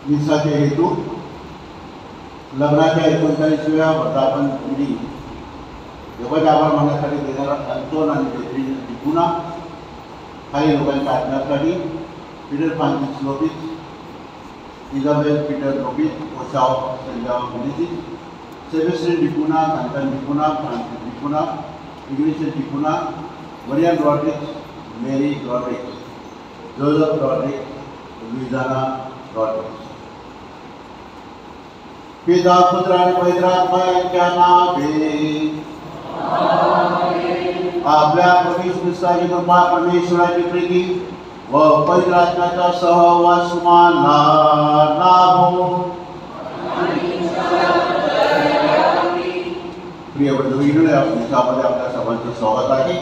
मिसाचे हेतू लग्नाच्या 39व्या वर्धापनदिनी देवजावर मानण्यासाठी देणारा अंतोन आणि बेदरीची पुन्हा काही लोकांच्या आज्ञासाठी Peter Francis Lopes, Isabel Peter Lopes, ओशाव संजाव मिलिसिस, सेबेस्टियन डिपुना, कंटन डिपुना, फ्रांसिस डिपुना, इग्निशियस डिपुना, Marian Rodrigues, Mary Rodrigues, Joseph Rodrigues, लुइजाना रॉड्रिक्स. पिता पुत्र आणि पवित्र आत्मा यांच्या नावे आपल्या प्रभू ख्रिस्ताची कृपा, परमेश्वराची प्रीती व पवित्र आत्म्याचा सहवास तुम्हाला लाभो. प्रिय बंधूंनो, आपल्या सर्वांचं स्वागत आहे.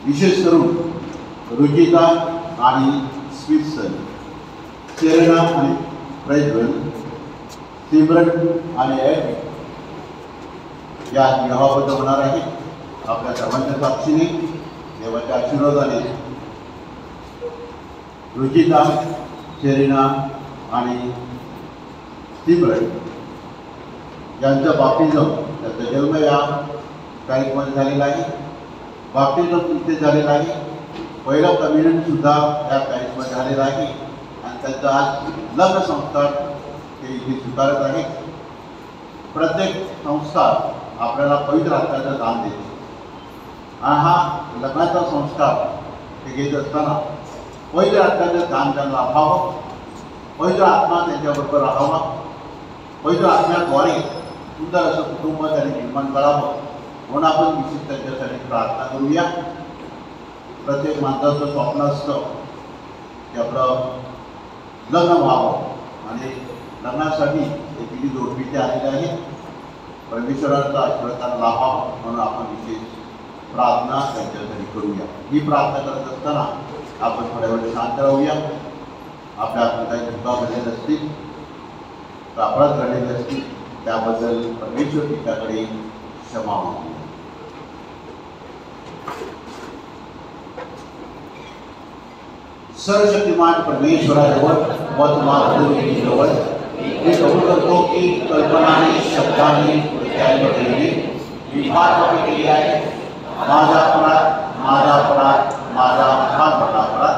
विशेष करून रुचिता आणि स्वित्सन, सेरेना आणि प्रज्वल, सिमरन आणि एड या विवाहाबद्ध होणार आहे. आपल्या सर्वांच्या साक्षीने देवाच्या आशीर्वादाने रुचिता, सेरेना आणि सिमरन यांचं बाप्तिझम, त्यांचा जन्म या तारीखमध्ये झालेला आहे. बाप्तिझम तिथे झालेला आहे. पहिलं कम्युनियन सुद्धा या तारीखमध्ये झालेला आहे आणि त्यांचा आज लग्न संस्कार ते इथे स्वीकारत आहे. प्रत्येक संस्कार आपल्याला पवित्र आत्म्याचं दान देते आणि हा लग्नाचा संस्कार ते घेत असताना पवित्र आत्म्याचं दान त्यांना लाभावं, पवित्र आत्मा त्यांच्याबरोबर राहावा, पवित्र आत्म्याद्वारे सुंदर असं कुटुंब त्यांनी निर्माण करावं म्हणून आपण विशेष त्यांच्यासाठी प्रार्थना करूया. प्रत्येक माणसाचं स्वप्न असतं की आपलं लग्न व्हावं आणि लग्नासाठी एक विधी जोडपीचे आलेले आहेत. परमेश्वराचा आशीर्वाद त्यांना लाभावा म्हणून आपण विशेष प्रार्थना त्यांच्यासाठी करूया. ही प्रार्थना करत असताना आपण थोड्या वेळ शांत राहूया. आपल्या आपण काही चुका झालेल्या असतील, अपराध घडलेले असतील, त्याबद्दल परमेश्वर पित्याकडे क्षमा मागूया. सर्वशक्तिमान परमेश्वराजवळ व तुम्हाला मी कबूल करतो की कल्पनाने, शब्दाने, कृत्याने मी फार पापी केली आहे. माझा अपराध, माझा फार मोठा अपराध.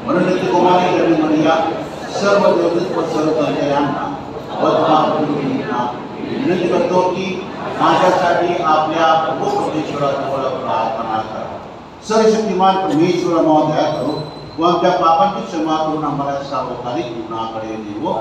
म्हणून ती कुमारी गरमी म्हणूया सर्व देवदूत व सर्व संतांना व तुम्हाला विनंती करतो की माझ्यासाठी आपल्या प्रभू परमेश्वराजवळ प्रार्थना करा. सर्वशक्तिमान परमेश्वर आम्हाला दया करो व आमच्या पापांची क्षमा करून आम्हाला सार्वकालिक जीवनाकडे नेवो.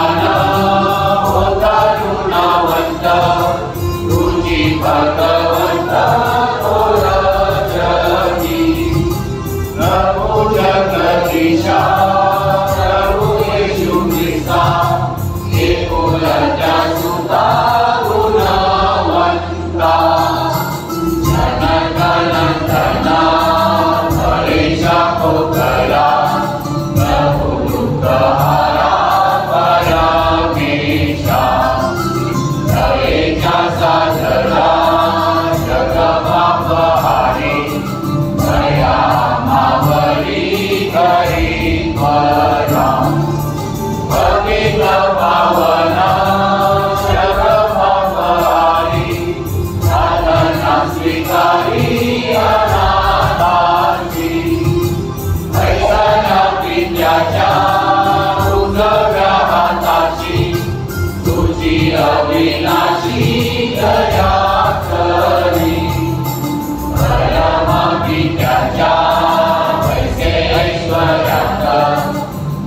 मन होता गुणवंत तुझी भगवंत ओरजनी प्रभु जगदीशा प्रभु येशू ख्रिस्ता एकुलता सुता गुणवंता जनगणना परेशा कोकरा प्रभु लुकहारा परमेशा दयेचा साजरा जगपापहारी दया मावरी करी बरा पवित्र पावना जगपापहारी साधना स्वीकारी अनाथाची ऐसना विद्याच्या उजव्या हाताची तुझी अविनाशी दया करी परम विद्याच्या वैसे ऐश्वर्यात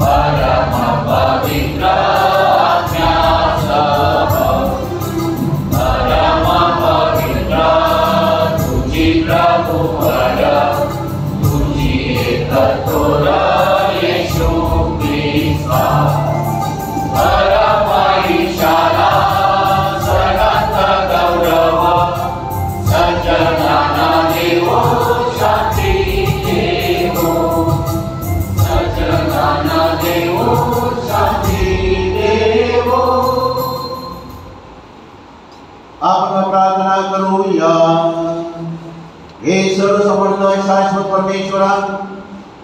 परम पवित्र आज्ञासह परम पवित्र तुझी प्रभुवर तुझी एकतोर येशू ख्रिस्ता परम ईशाला सर्वांत गौरव सज्जनाना देवो शांती देवो सज्जनाना देवो शांती देवो. आपण प्रार्थना करूया. हे सर्वसमर्थ शाश्वत परमेश्वरा,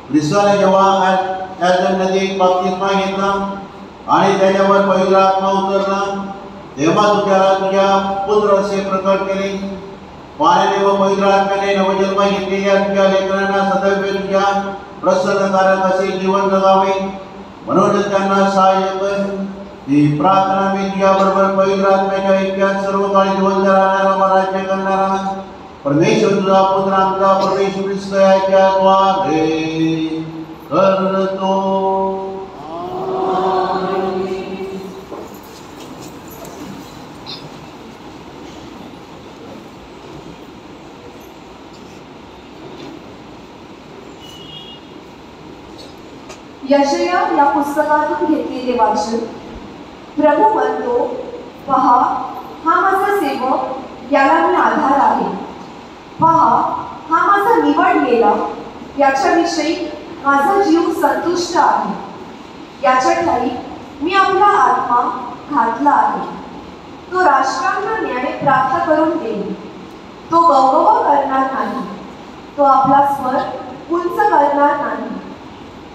ख्रिस्ताने जेव्हा याच्या नदीत बाप्तिस्मा घेतला आणि त्याच्यावर पवित्र आत्मा उतरला तेव्हा तुझ्याला तुझ्या पुत्र असे प्रकट केले. पाण्याने व पवित्र आत्म्याने नवजन्म घेतलेल्या तुझ्या लेकरांना सदैव तुझ्या प्रसन्नकारक असे जीवन जगावे म्हणून त्यांना सहाय्य कर. ही प्रार्थना मी तुझ्या बरोबर पवित्र आत्म्याच्या ऐक्यात सर्व काळी जीवन राहणारा व राज्य करणारा परमेश्वर तुझा पुत्र आमचा परमेश्वर ख्रिस्त याच्याद्वारे करतो. यशया या पुस्तकातून घेतलेले वाचन. प्रभू म्हणतो, पहा हा माझा सेवक, याला मी आधार आहे. पहा हा माझा निवडलेला, याच्याविषयी माझा जीव संतुष्ट आहे. याच्या ठाई मी आपला आत्मा घातला आहे. तो राष्ट्रांना न्याय प्राप्त करून देईल. तो गौरव करणार नाही. तो आपला स्वर उंच करणार नाही.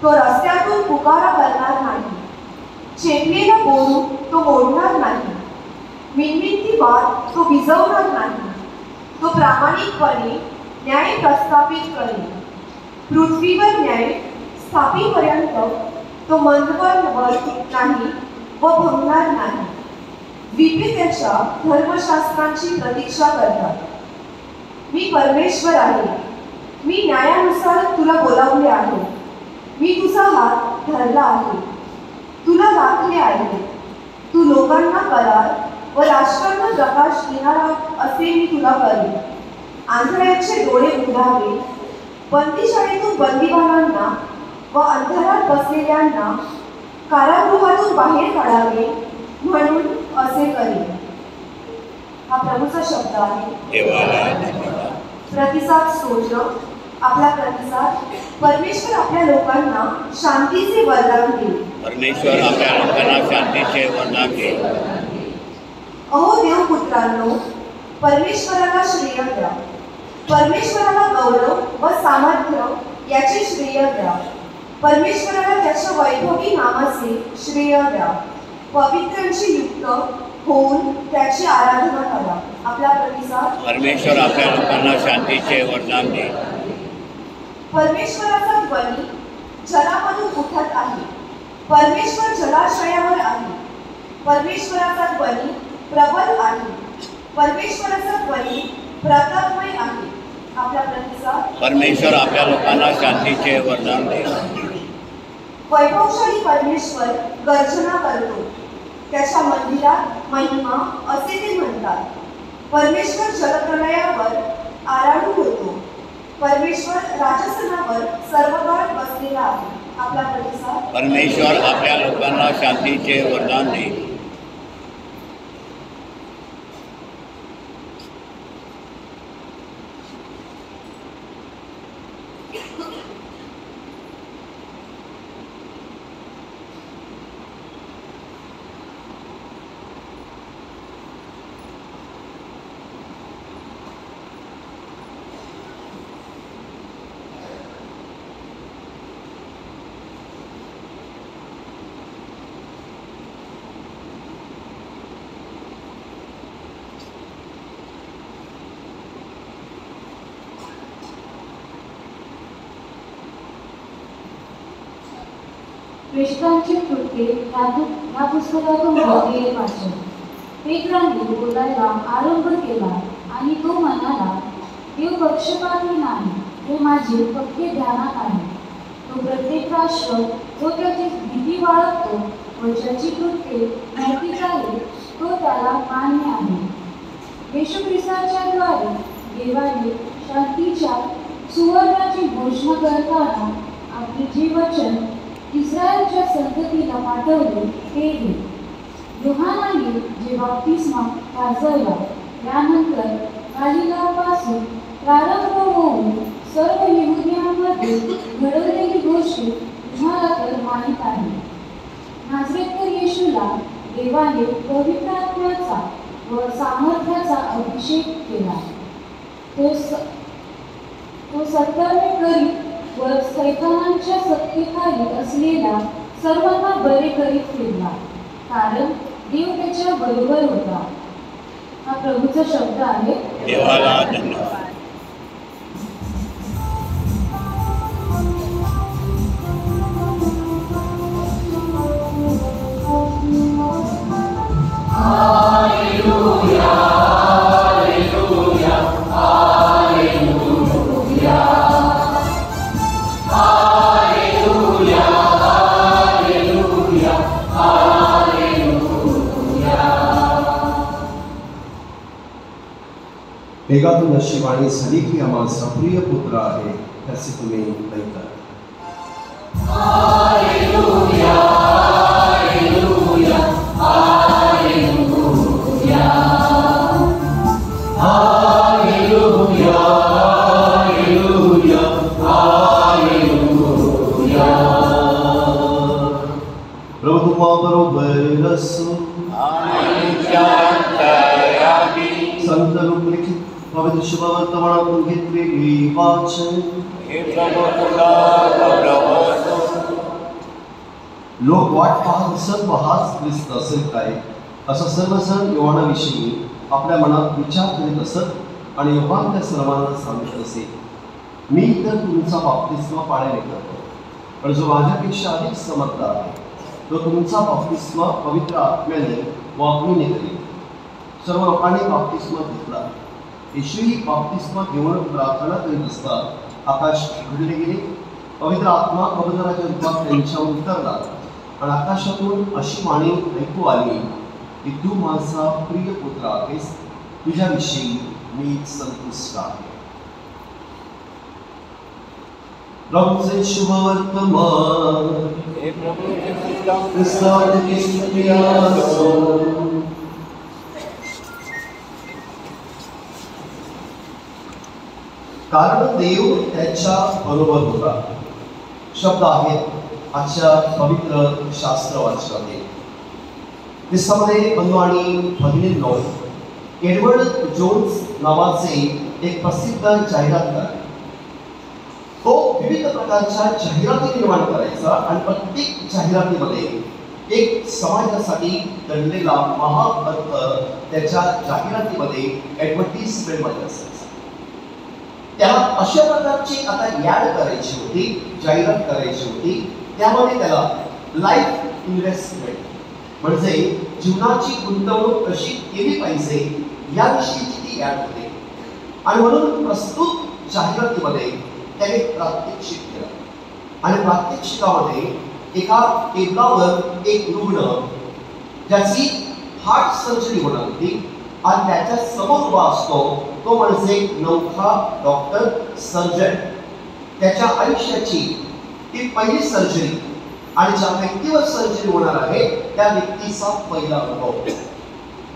तो रस्त्यातून पुकारा करणार नाही. चेपलेला बोलू तो मोडणार नाही. मिणमिणती वाद तो विझवणार नाही. तो प्रामाणिकपणे न्याय प्रस्थापित करेल. पृथ्वीवर न्याय स्थापीपर्यंत तो मंदवर नाही व भंगणार नाही. द्वीपे त्याच्या धर्मशास्त्रांची प्रतीक्षा करतात. मी परमेश्वर आहे. मी न्यायानुसार तुला बोलावले आहे. मी तुझा हात धरला आहे. तुला राखले आहे. तू लोकांना करार व राष्ट्रांना प्रकाश देणारा असे मी तुला करेन. आंधळ्यांचे डोळे उघडावे. बंदीशाळेतून बंदीवानांना व अंधारात बसलेल्यांना कारागृहातून बाहेर काढावे म्हणून असे करेन. हा प्रभूचा शब्द आहे. प्रतिसाद स्तोत्र. आपला प्रतिसाद. परमेश्वर आपल्या लोकांना शांतीचे वरदान देईल. परमेश्वर आपल्या लोकांना शांतीचे वरदान देईल. अहो देवपुत्रांनो, परमेश्वराला श्रेय द्या. परमेश्वराला गौरव व सामर्थ्य याचे श्रेय द्या. परमेश्वराला त्याच्या वैभवी नामाचे श्रेय द्या. पवित्रांशी युक्त होऊन त्याची आराधना करा. आपला प्रतिसाद. परमेश्वर आपल्या लोकांना शांतीचे वरदान देईल. परमेश्वराचा ध्वनी जलामधून उठत आहे. परमेश्वर जलाशयावर आहे. परमेश्वराचा ध्वनी प्रबल आहे. परमेश्वराचा ध्वनी प्रतापमय आहे. आपला प्रतिसाद. परमेश्वर आपल्या लोकांना शांतीचे वरदान देईल. वैभवशाली परमेश्वर गर्जना करतो. त्याच्या मंदिरात महिमा असे ते म्हणतात. परमेश्वर जलप्रलयावर आराडू होतो. परमेश्वर राजसनावर सर्वकाळ बसलेला आहे. आपला प्रतिसाद. परमेश्वर आपल्या लोकांना शांतीचे वरदान देईल. प्रेषितांचे कृत्ये या पुस्तकातून घेतलेले वाचन. पेत्राने बोलायला आरंभ केला आणि तो म्हणाला, देव पक्षपाती नाही, हे माझे पक्के ध्यानात आहे. तो प्रत्येक राष्ट्र जो त्याची भीती बाळगतो व ज्याची कृत्ये नैतिक आहे तो त्याला मान्य आहे. येशू ख्रिस्ताच्या द्वारे देवाने शांतीच्या सुवर्णाची घोषणा करताना आपले जे वचन इस्रायलच्या संततीला पाठवले ते हे. योहानाने जे बाप्तिस्मा गाजवला त्यानंतर गालिलापासून प्रारंभ होऊन सर्व यहुदियांमध्ये घडवलेली गोष्टी तुम्हाला तर माहीत आहे. नाझरेथकर येशूला देवाने पवित्र आत्म्याचा व सामर्थ्याचा अभिषेक केला. तो सत्कर्मे करीत व सैतानांच्या सत्तेखाली असलेल्या सर्वांना बरे करीत फिरला, कारण देव त्याच्या बरोबर होता. हा प्रभूचा शब्द आहे. देवाला धन्यवाद. वेगातून अशी वाणी झाली की हा माझा प्रिय पुत्र आहे, त्याचे तुम्ही ऐका. Hallelujah, hallelujah, hallelujah, hallelujah, hallelujah, hallelujah. प्रभू तुम्हा बरोबर असो. संत लोक लिखित पवित्र शुभवर्तमानातून घेतलेली वाचन. लोक वाट पाहत असत व हाच ख्रिस्त असेल काय, असं सर्वजण योहानाविषयी आपल्या मनात विचार करीत असत आणि योहान त्या सर्वांना सांगत असे, मी तर तुमचा बाप्तिस्मा पाण्याने करतो, पण जो माझ्यापेक्षा अधिक समर्थ आहे तो तुमचा बाप्तिस्मा पवित्र आत्म्याने व अग्नीने करेल. सर्व लोकांनी बाप्तिस्मा घेतला. येशूही बाप्तिस्मा घेऊन प्रार्थना करीत असता आकाश उघडले गेले. पवित्र आत्मा कबूतराच्या रूपात त्यांच्यावर उतरला आणि आकाशातून अशी वाणी ऐकू आली की तू माझा प्रिय पुत्र आहेस, तुझ्याविषयी मी संतुष्ट आहे. प्रभूचे शुभवर्तमान. ख्रिस्ताची स्तुती असो. कारण देव त्याच्या बरोबर होता. शब्द आहेत आजच्या पवित्र शास्त्र वाचनामध्ये. ख्रिस्तामध्ये बंधू आणि भगिनींनो, एडवर्ड जोन्स नावाचे एक प्रसिद्ध जाहिरातकार, तो विविध प्रकारच्या जाहिराती निर्माण करायचा आणि प्रत्येक जाहिरातीमध्ये एक समाजासाठी दडलेला महाअर्थ त्याच्या जाहिरातीमध्ये ॲडव्हर्टिजमेंटमध्ये असायचा. त्याला अशा प्रकारची आता ॲड करायची होती, जाहिरात करायची होती. त्यामध्ये त्याला लाईफ इन्व्हेस्टमेंट म्हणजे जीवनाची गुंतवणूक कशी केली पाहिजे याविषयीची ती ॲड होती. आणि म्हणून प्रस्तुत जाहिरातीमध्ये त्याने प्रात्यक्षिक केलं आणि प्रात्यक्षिकामध्ये एका टेबलावर एक रुग्ण ज्याची हार्ट सर्जरी होणार होती आणि त्याच्या समोर उभा असतो तो म्हणजे नवखा डॉक्टर सर्जन. त्याच्या आयुष्याची ती पहिली सर्जरी आणि ज्या व्यक्तीवर सर्जरी होणार आहे त्या व्यक्तीचा पहिला अनुभव.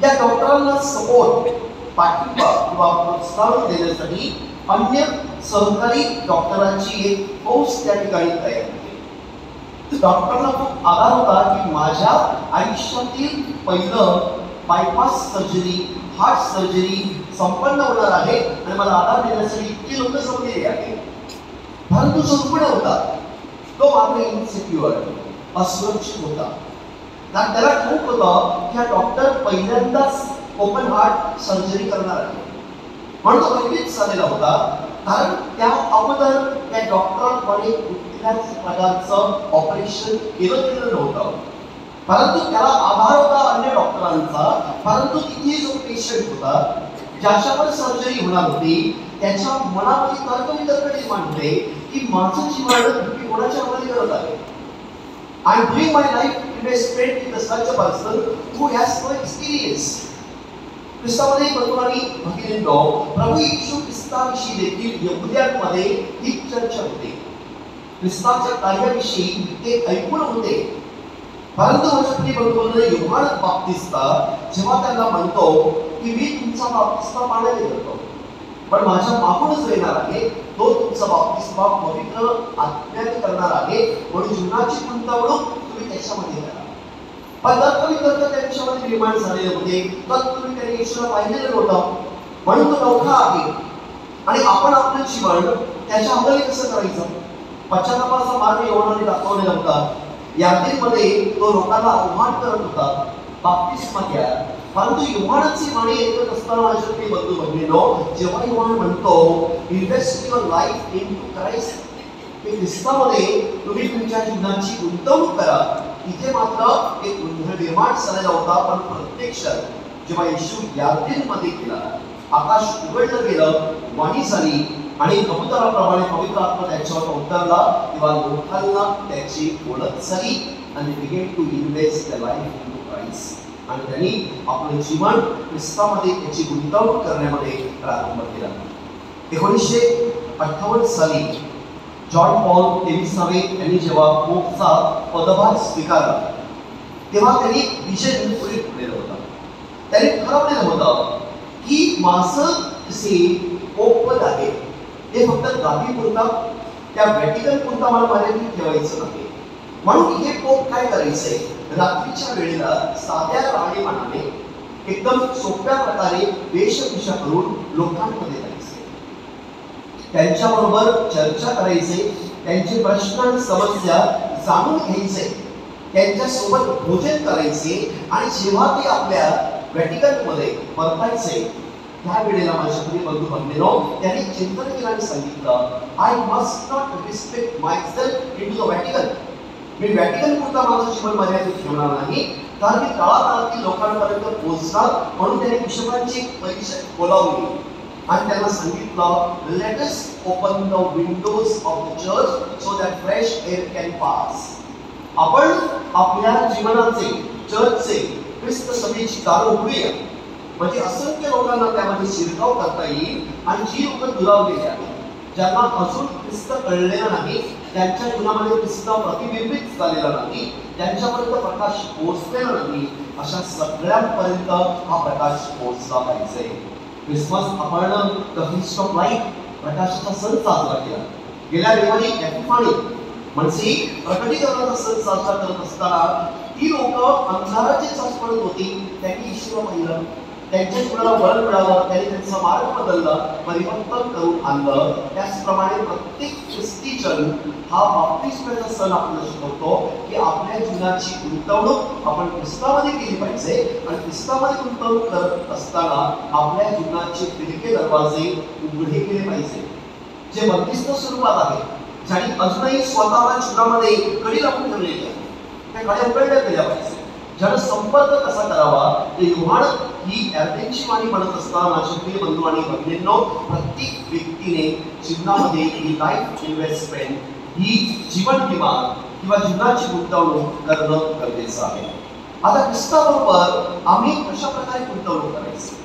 या डॉक्टरांना सपोर्ट पाठिंबा किंवा प्रोत्साहन देण्यासाठी अन्य सहकारी डॉक्टरांची एक फौज त्या ठिकाणी तयार होते. डॉक्टरांना खूप आधार होता की माझ्या आयुष्यातील पहिलं बायपास सर्जरी, हार्ट सर्जरी संपन्न होणार आहे आणि मला आधार देण्यासाठी इतकी लोक जमलेली आहे. परंतु जो रुग्ण होता तो मात्र इन्सिक्युअर, असुरक्षित होता. कारण त्याला ठाऊक होतं की हा डॉक्टर पहिल्यांदाच ओपन हार्ट सर्जरी करणार आहे म्हणून तो भयभीत झालेला होता. कारण त्या अगोदर त्या डॉक्टरांद्वारे कुठल्याच प्रकारचं ऑपरेशन केलं गेलं नव्हतं. परंतु त्याला आधार होता अन्य डॉक्टरांचा. परंतु तिथे जो पेशंट होता ज्याच्यावर सर्जरी होणार होती त्याच्या मनामध्ये तर्कवितर्क निर्माण होते की माझं जीवन मी कोणाच्या हवाली करत आहे. I am doing my life investment in such a person who has no experience. ख्रिस्तामध्ये बंधूंनी भगिनींनो, प्रभू येशू ख्रिस्ताविषयी देखील यहुद्यांमध्ये ही चर्चा होते. ख्रिस्ताच्या कार्याविषयी ते ऐकून होते. परंतु माझ्या प्रिय बंधूंनो, योहान बाप्तिस्ता जेव्हा त्यांना म्हणतो की मी तुमचा बाप्तिस्मा पाण्याने करतो पण माझ्या मागून जो येणार आहे तो तुमचा बाप्तिस्मा पवित्र आत्म्याने करणार आहे म्हणून जीवनाची गुंतवणूक तुम्ही त्याच्यामध्ये करा. पण तर्कवितर्क त्यांच्यामध्ये निर्माण झालेले होते. तुम्ही त्याने येशूला पाहिलेलं नव्हतं म्हणून तो नवखा आहे आणि आपण आपलं जीवन त्याच्या हवाली कसं करायचं. पश्चातापाचा मार्ग योहानाने दाखवलेला होता. यादीमध्ये तो लोकांना आव्हान करत होता बाप्तिस्मा घ्या. परंतु योहानाची वाणी ऐकत असताना माझ्या प्रिय बंधू भगिनींनो, जेव्हा योहान म्हणतो invest your life into Christ, हे ख्रिस्तामध्ये तुम्ही तुमच्या जीवनाची गुंतवणूक करा, इथे मात्र एक गोंधळ निर्माण झालेला होता. पण प्रत्यक्षात जेव्हा येशू यादीमध्ये गेला, आकाश उघडलं गेलं, वाणी झाली आणि कबुतराप्रमाणे पवित्र आत्मा त्याच्यावर उतरला तेव्हा लोकांना त्याची ओळख झाली आणि began to invest the life into Christ. आणि त्यांनी आपलं जीवन ख्रिस्तामध्ये त्याची गुंतवणूक करण्यामध्ये प्रारंभ केला. 1958 साली जॉन पॉल 23 यांनी जेव्हा पोपचा पदभार स्वीकारला तेव्हा त्यांनी विजन पुढे ठेवलेलं होतं. त्यांनी ठरवलेलं होतं की माझं जे पोपपद आहे ते फक्त गादीपुरता त्या व्हॅटिकन पुरता मला मर्यादित ठेवायचं नाही. म्हणून हे पोप काय करायचंय, रात्रीच्या वेळेला साध्या राहणीमानाने एकदम सोप्या प्रकारे वेशभूषा करून लोकांमध्ये जायचे, त्यांच्याबरोबर चर्चा करायचे, त्यांचे प्रश्न आणि समस्या जाणून घ्यायचे, त्यांच्यासोबत भोजन करायचे आणि जेव्हा ते आपल्या व्हॅटिकनमध्ये परतायचे त्यावेळेला माझ्या प्रिय बंधू भगिनींनो, त्यांनी चिंतन केलं आणि सांगितलं I must not restrict myself into the Vatican. Me Vatican पुरता माझं जीवन मर्यादित ठेवणार नाही, कारण मी तळागाळातील लोकांपर्यंत पोहोचणार. म्हणून त्यांनी बिशपांची परिषद बोलावली आणि त्यांना सांगितलं let us open the Windows of the church so that fresh air can pass. आपण आपल्या जीवनाचे, चर्चचे, ख्रिस्त सभेची दारं उघडूया म्हणजे असंख्य लोकांना त्यामध्ये शिरकाव करता येईल. आणि जी लोक दुरावलेली आहेत, ज्यांना अजून ख्रिस्त कळलेला नाही, त्यांच्या जीवनामध्ये ख्रिस्त प्रतिबिंबित झालेला नाही, त्यांच्यापर्यंत प्रकाश पोहोचलेला नाही, अशा सगळ्यांपर्यंत हा प्रकाश पोहोचला पाहिजे. क्रिसमस आपण द फीस्ट ऑफ लाईट, प्रकाशाचा सण साजरा केला. गेल्या रविवारी एपिफानी म्हणजे प्रकटीकरणाचा सण साजरा करत असताना ती लोक अंधाराची चाच पडत होती, त्यांनी येशूला पाहिलं, त्यांच्या जीवनाला बळ मिळालं, त्यांनी त्यांचा मार्ग बदलला, परिवर्तन करून आणलं. त्याचप्रमाणे प्रत्येक ख्रिस्तीजन हा बाप्तिस्माचा सण आपल्याला शिकवतो की आपल्या जीवनाची गुंतवणूक आपण ख्रिस्तामध्ये केली पाहिजे आणि ख्रिस्तामध्ये गुंतवणूक करत असताना आपल्या जीवनाचे खिडके दरवाजे उघडे केले पाहिजे. जे बंदिस्त स्वरूपात आहे, ज्यांनी अजूनही स्वतःला जीवनामध्ये कडी लावून ठेवलेली आहे, त्या कड्या उघडल्या गेल्या पाहिजे. ज्यानं संपर्क कसा करावा ते योहान ही ॲर्थेंची वाणी म्हणत असताना माझे प्रिय बंधू आणि भगिनींनो, प्रत्येक व्यक्तीने जीवनामध्ये ही लाईफ इन्व्हेस्टमेंट, ही जीवन विमा किंवा जीवनाची गुंतवणूक करणं गरजेचं आहे. आता ख्रिस्ताबरोबर आम्ही कशा प्रकारे गुंतवणूक करायची?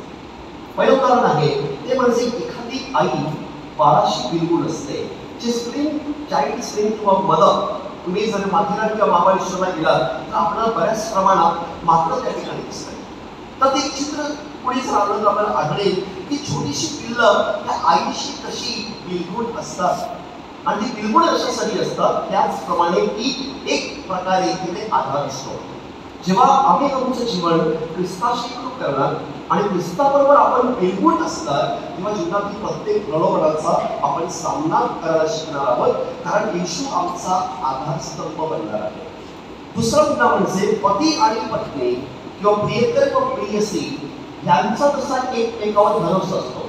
पहिलं उदाहरण आहे ते म्हणजे एखादी आई बाळाशी बिलगुल असते, जे स्क्रीन चाइल्ड स्क्रीन किंवा मदर. तुम्ही जर माथेरान किंवा महाबळेश्वरला गेलात तर आपल्याला बऱ्याच प्रमाणात मात्र त्या ठिकाणी दिसतात. तर ते चित्र पुढे जर आलं तर आपल्याला आढळेल की छोटीशी पिल्लं त्या आईशी कशी बिलगुल असतात आणि ती बिलगुल अशासाठी असतात त्याचप्रमाणे की एक प्रकारे तिथे आधार असतो. जेव्हा आम्ही आमचं जीवन ख्रिस्ताशी करणार आणि ख्रिस्ताबरोबर आपण बिलगुल असतात तेव्हा जीवनातील प्रत्येक प्रलोभनाचा आपण सामना करायला शिकणार आहोत, कारण येशू आमचा आधारस्तंभ बनणार आहे. दुसरा मुद्दा म्हणजे पती आणि पत्नी किंवा प्रियकर व प्रियसी यांचा जसा एकमेकावर भरोसा असतो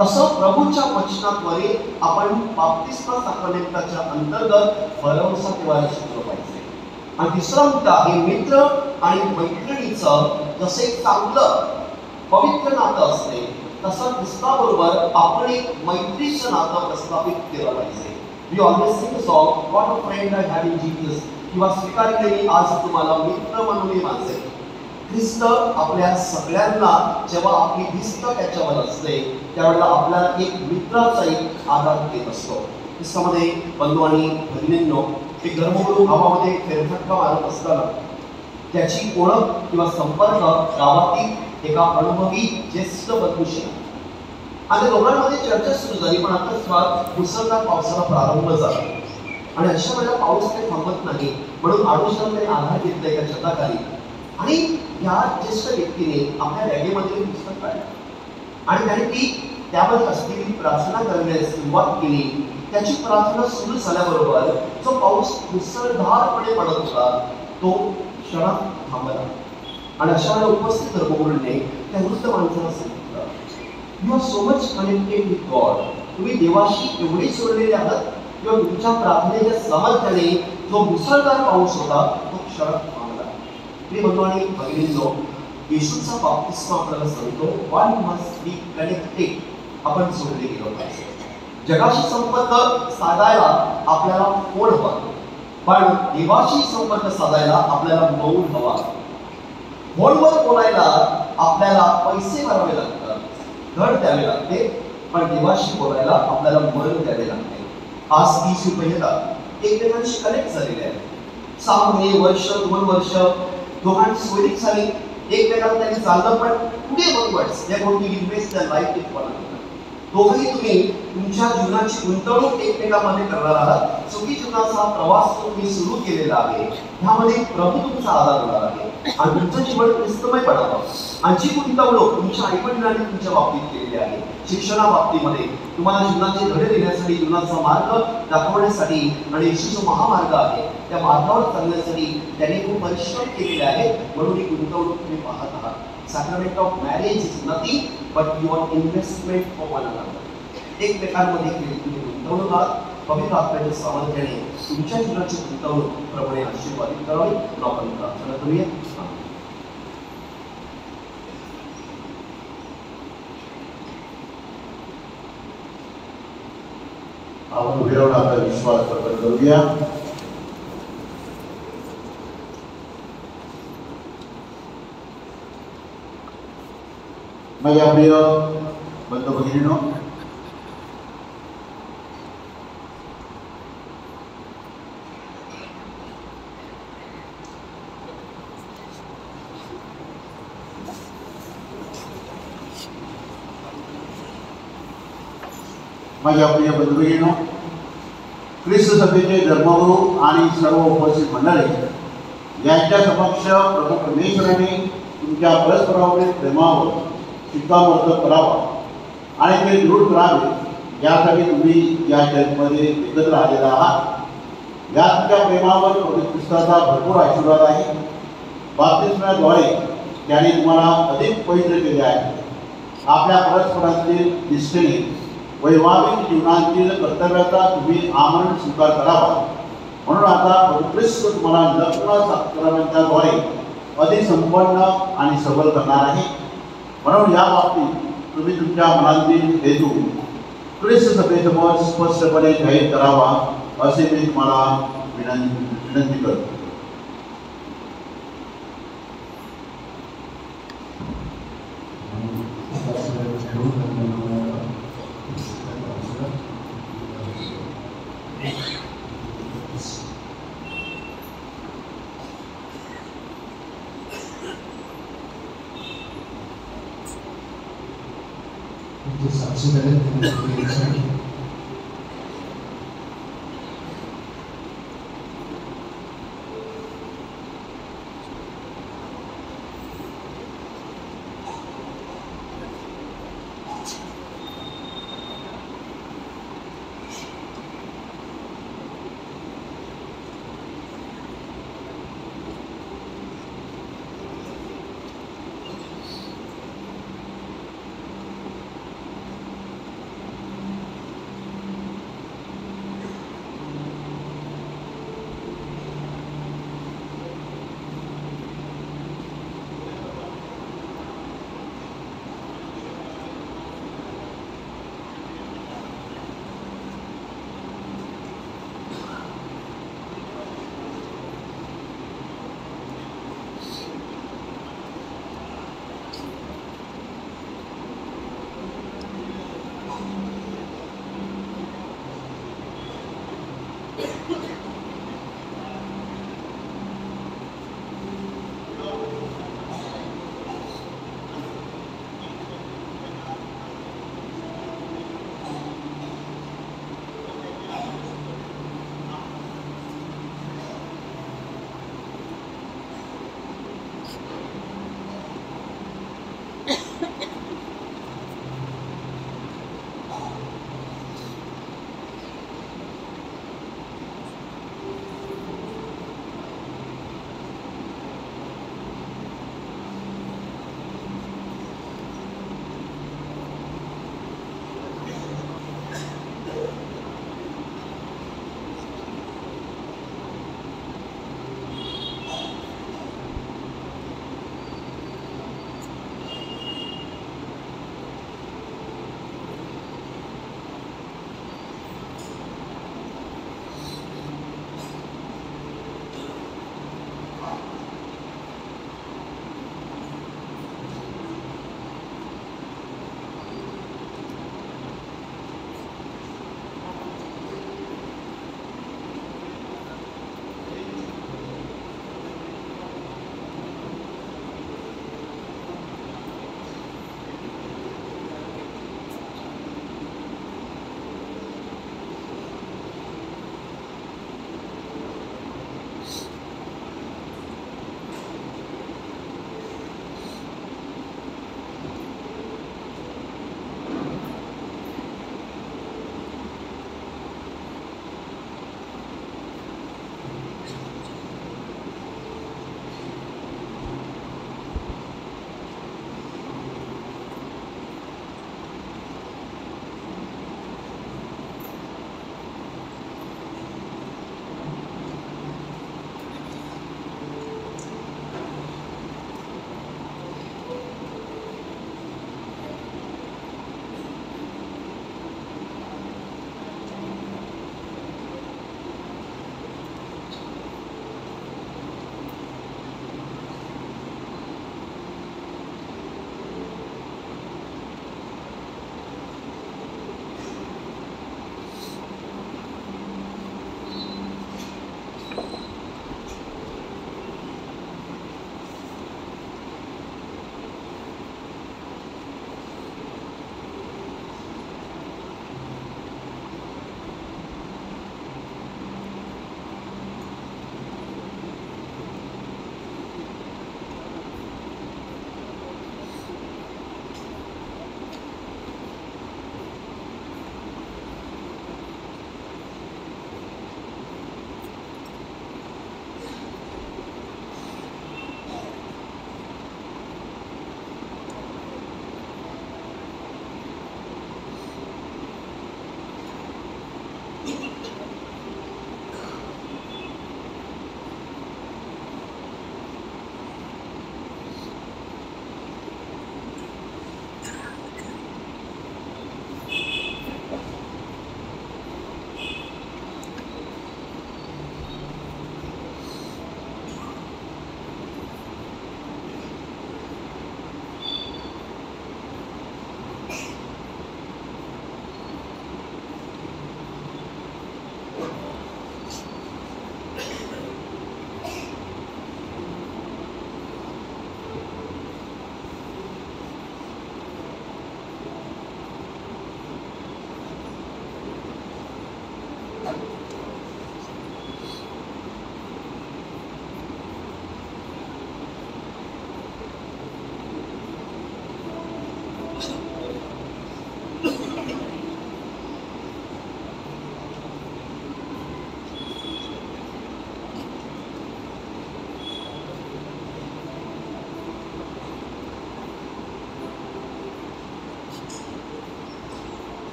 तसं प्रभूच्या वचनाद्वारे आपण बाप्तिस्मा साक्रमेंटाच्या अंतर्गत भरोसा ठेवायला शिकलो पाहिजे. आणि तिसरा मुद्दा आहे मित्र आणि मैत्रिणीचं जसे एक चांगलं पवित्र नातं असते तसं ख्रिस्ताबरोबर आपण एक मैत्रीचं नातं प्रस्थापित केलं पाहिजे. We always sing song what a friend I have in Jesus, किंवा स्वीकारले मी आज तुम्हाला मित्र म्हणून माझे. ख्रिस्त आपल्या सगळ्यांना जेव्हा आपली भिस्त त्याच्यावर असते त्यावेळेला आपल्याला एक मित्राचाही आधार देत असतो. ख्रिस्तामध्ये बंधू आणि भगिनींनो, एक धर्मगुरू गावामध्ये फेरफटका मारत असताना त्याची ओळख किंवा संपर्क गावातील एका अनुभवी ज्येष्ठ बंधूशी आणि दोघांमध्ये चर्चा सुरू झाली. पण आता मुसळधार पावसाला प्रारंभ झाला आणि अशा वेळेला पाऊस काही थांबत नाही, म्हणून आडोशाला त्याने आधार घेतला एका छताखाली आणि या ज्येष्ठ व्यक्तीने आपल्या बॅगेमध्ये पुस्तक काढलं आणि त्याने ती त्यामध्ये असलेली प्रार्थना करण्यास सुरुवात केली. त्याची प्रार्थना सुरू झाल्याबरोबर जो पाऊस मुसळधारपणे पडत होता तो क्षणात थांबला आणि अशा वेळेला उपस्थित धर्मगुरूंनी त्या वृद्ध माणसाला सांगितलं, you are so much connected with God. तुम्ही देवाशी एवढे जोडलेले आहात किंवा तुमच्या प्रार्थनेच्या सामर्थ्याने जो मुसळधार पाऊस होता तो क्षणात थांबला. प्रिय बंधू आणि भगिनींनो, येशूचा बाप्तिस्मा आपल्याला सांगतो वन मस्ट बी कनेक्टेड. आपण जोडले गेलो पाहिजे. जगाशी संपर्क साधायला आपल्याला फोन हवा, पण देवाशी संपर्क साधायला आपल्याला मौन हवा. फोनवर बोलायला आपल्याला पैसे भरावे लागतात, धड द्यावे लागते, पण देवाशी बोलायला आपल्याला मन द्यावे लागते. आज 30 रुपये येतात, एकमेकांशी कनेक्ट झालेले आहे. 6 महिने, वर्ष, 2 वर्ष दोघांची सोयरीक झाली, एकमेकांना त्यांनी चाललं, पण पुढे onwards they are going to invest their life in one another. दोघंही तुम्ही तुमच्या जीवनाची गुंतवणूक एकमेकांमध्ये करणार आहात. सुखी जीवनाचा प्रवास तुम्ही सुरू केलेला आहे, ह्यामध्ये प्रभू तुमचा आधार होणार आहे आणि तुमचं जीवन ख्रिस्तमय बनावं. आणि जी गुंतवणूक तुमच्या आईवडिलांनी तुमच्या बाबतीत केलेली आहे, शिक्षणा बाबतीमध्ये तुम्हाला जीवनाचे धडे देण्यासाठी, जीवनाचा मार्ग दाखवण्यासाठी आणि येशूचा महामार्ग आहे त्या मार्गावर चालण्यासाठी त्यांनी खूप परिश्रम केलेले आहे, म्हणून ही गुंतवणूक तुम्ही पाहत आहात. Sacrament of marriage is nothing but your investment for one another. एकमेकांमध्ये केलेली तुम्ही गुंतवणूक आहात. पवित्र आत्म्याच्या सामर्थ्याने तुमच्या जीवनाची गुंतवणूक प्रभूने आशीर्वादित करावी. आपण प्रार्थना करूया. आपण उभे राहून आपला विश्वास प्रकट करूया. माझ्या प्रिय बंधू भगिनींनो, माझ्या प्रिय बंधू भगिनींनो, ख्रिस्त सभेचे धर्मगुरू आणि सर्व उपस्थित मंडळी यांच्या समक्ष प्रभू परमेश्वराने तुमच्या परस्परावरील प्रेमावर शिक्कामोर्तब करावा आणि ते दृढ करावे यासाठी तुम्ही या जगमध्ये एकत्र आलेला आहात. या तुमच्या प्रेमावर पवित्र ख्रिस्ताचा भरपूर आशीर्वाद आहे. बाप्तिस्माद्वारे त्याने तुम्हाला अधिक पवित्र केले आहे. आपल्या परस्परांतील निष्ठेने वैवाहिक जीवनातील कर्तव्याचा तुम्ही आमरण स्वीकार करावा. म्हणून आता पवित्र ख्रिस्त तुम्हाला लग्न साक्रामेंटाद्वारे अधिक संपन्न आणि सबल करणार आहे. म्हणून या बाबतीत तुम्ही तुमच्या मनातील हेतू ख्रिस्त सभेसमोर स्पष्टपणे जाहीर करावा असे मी तुम्हाला विनंती करतो. जे साक्षीदार आहेत त्यांना शुभेच्छा.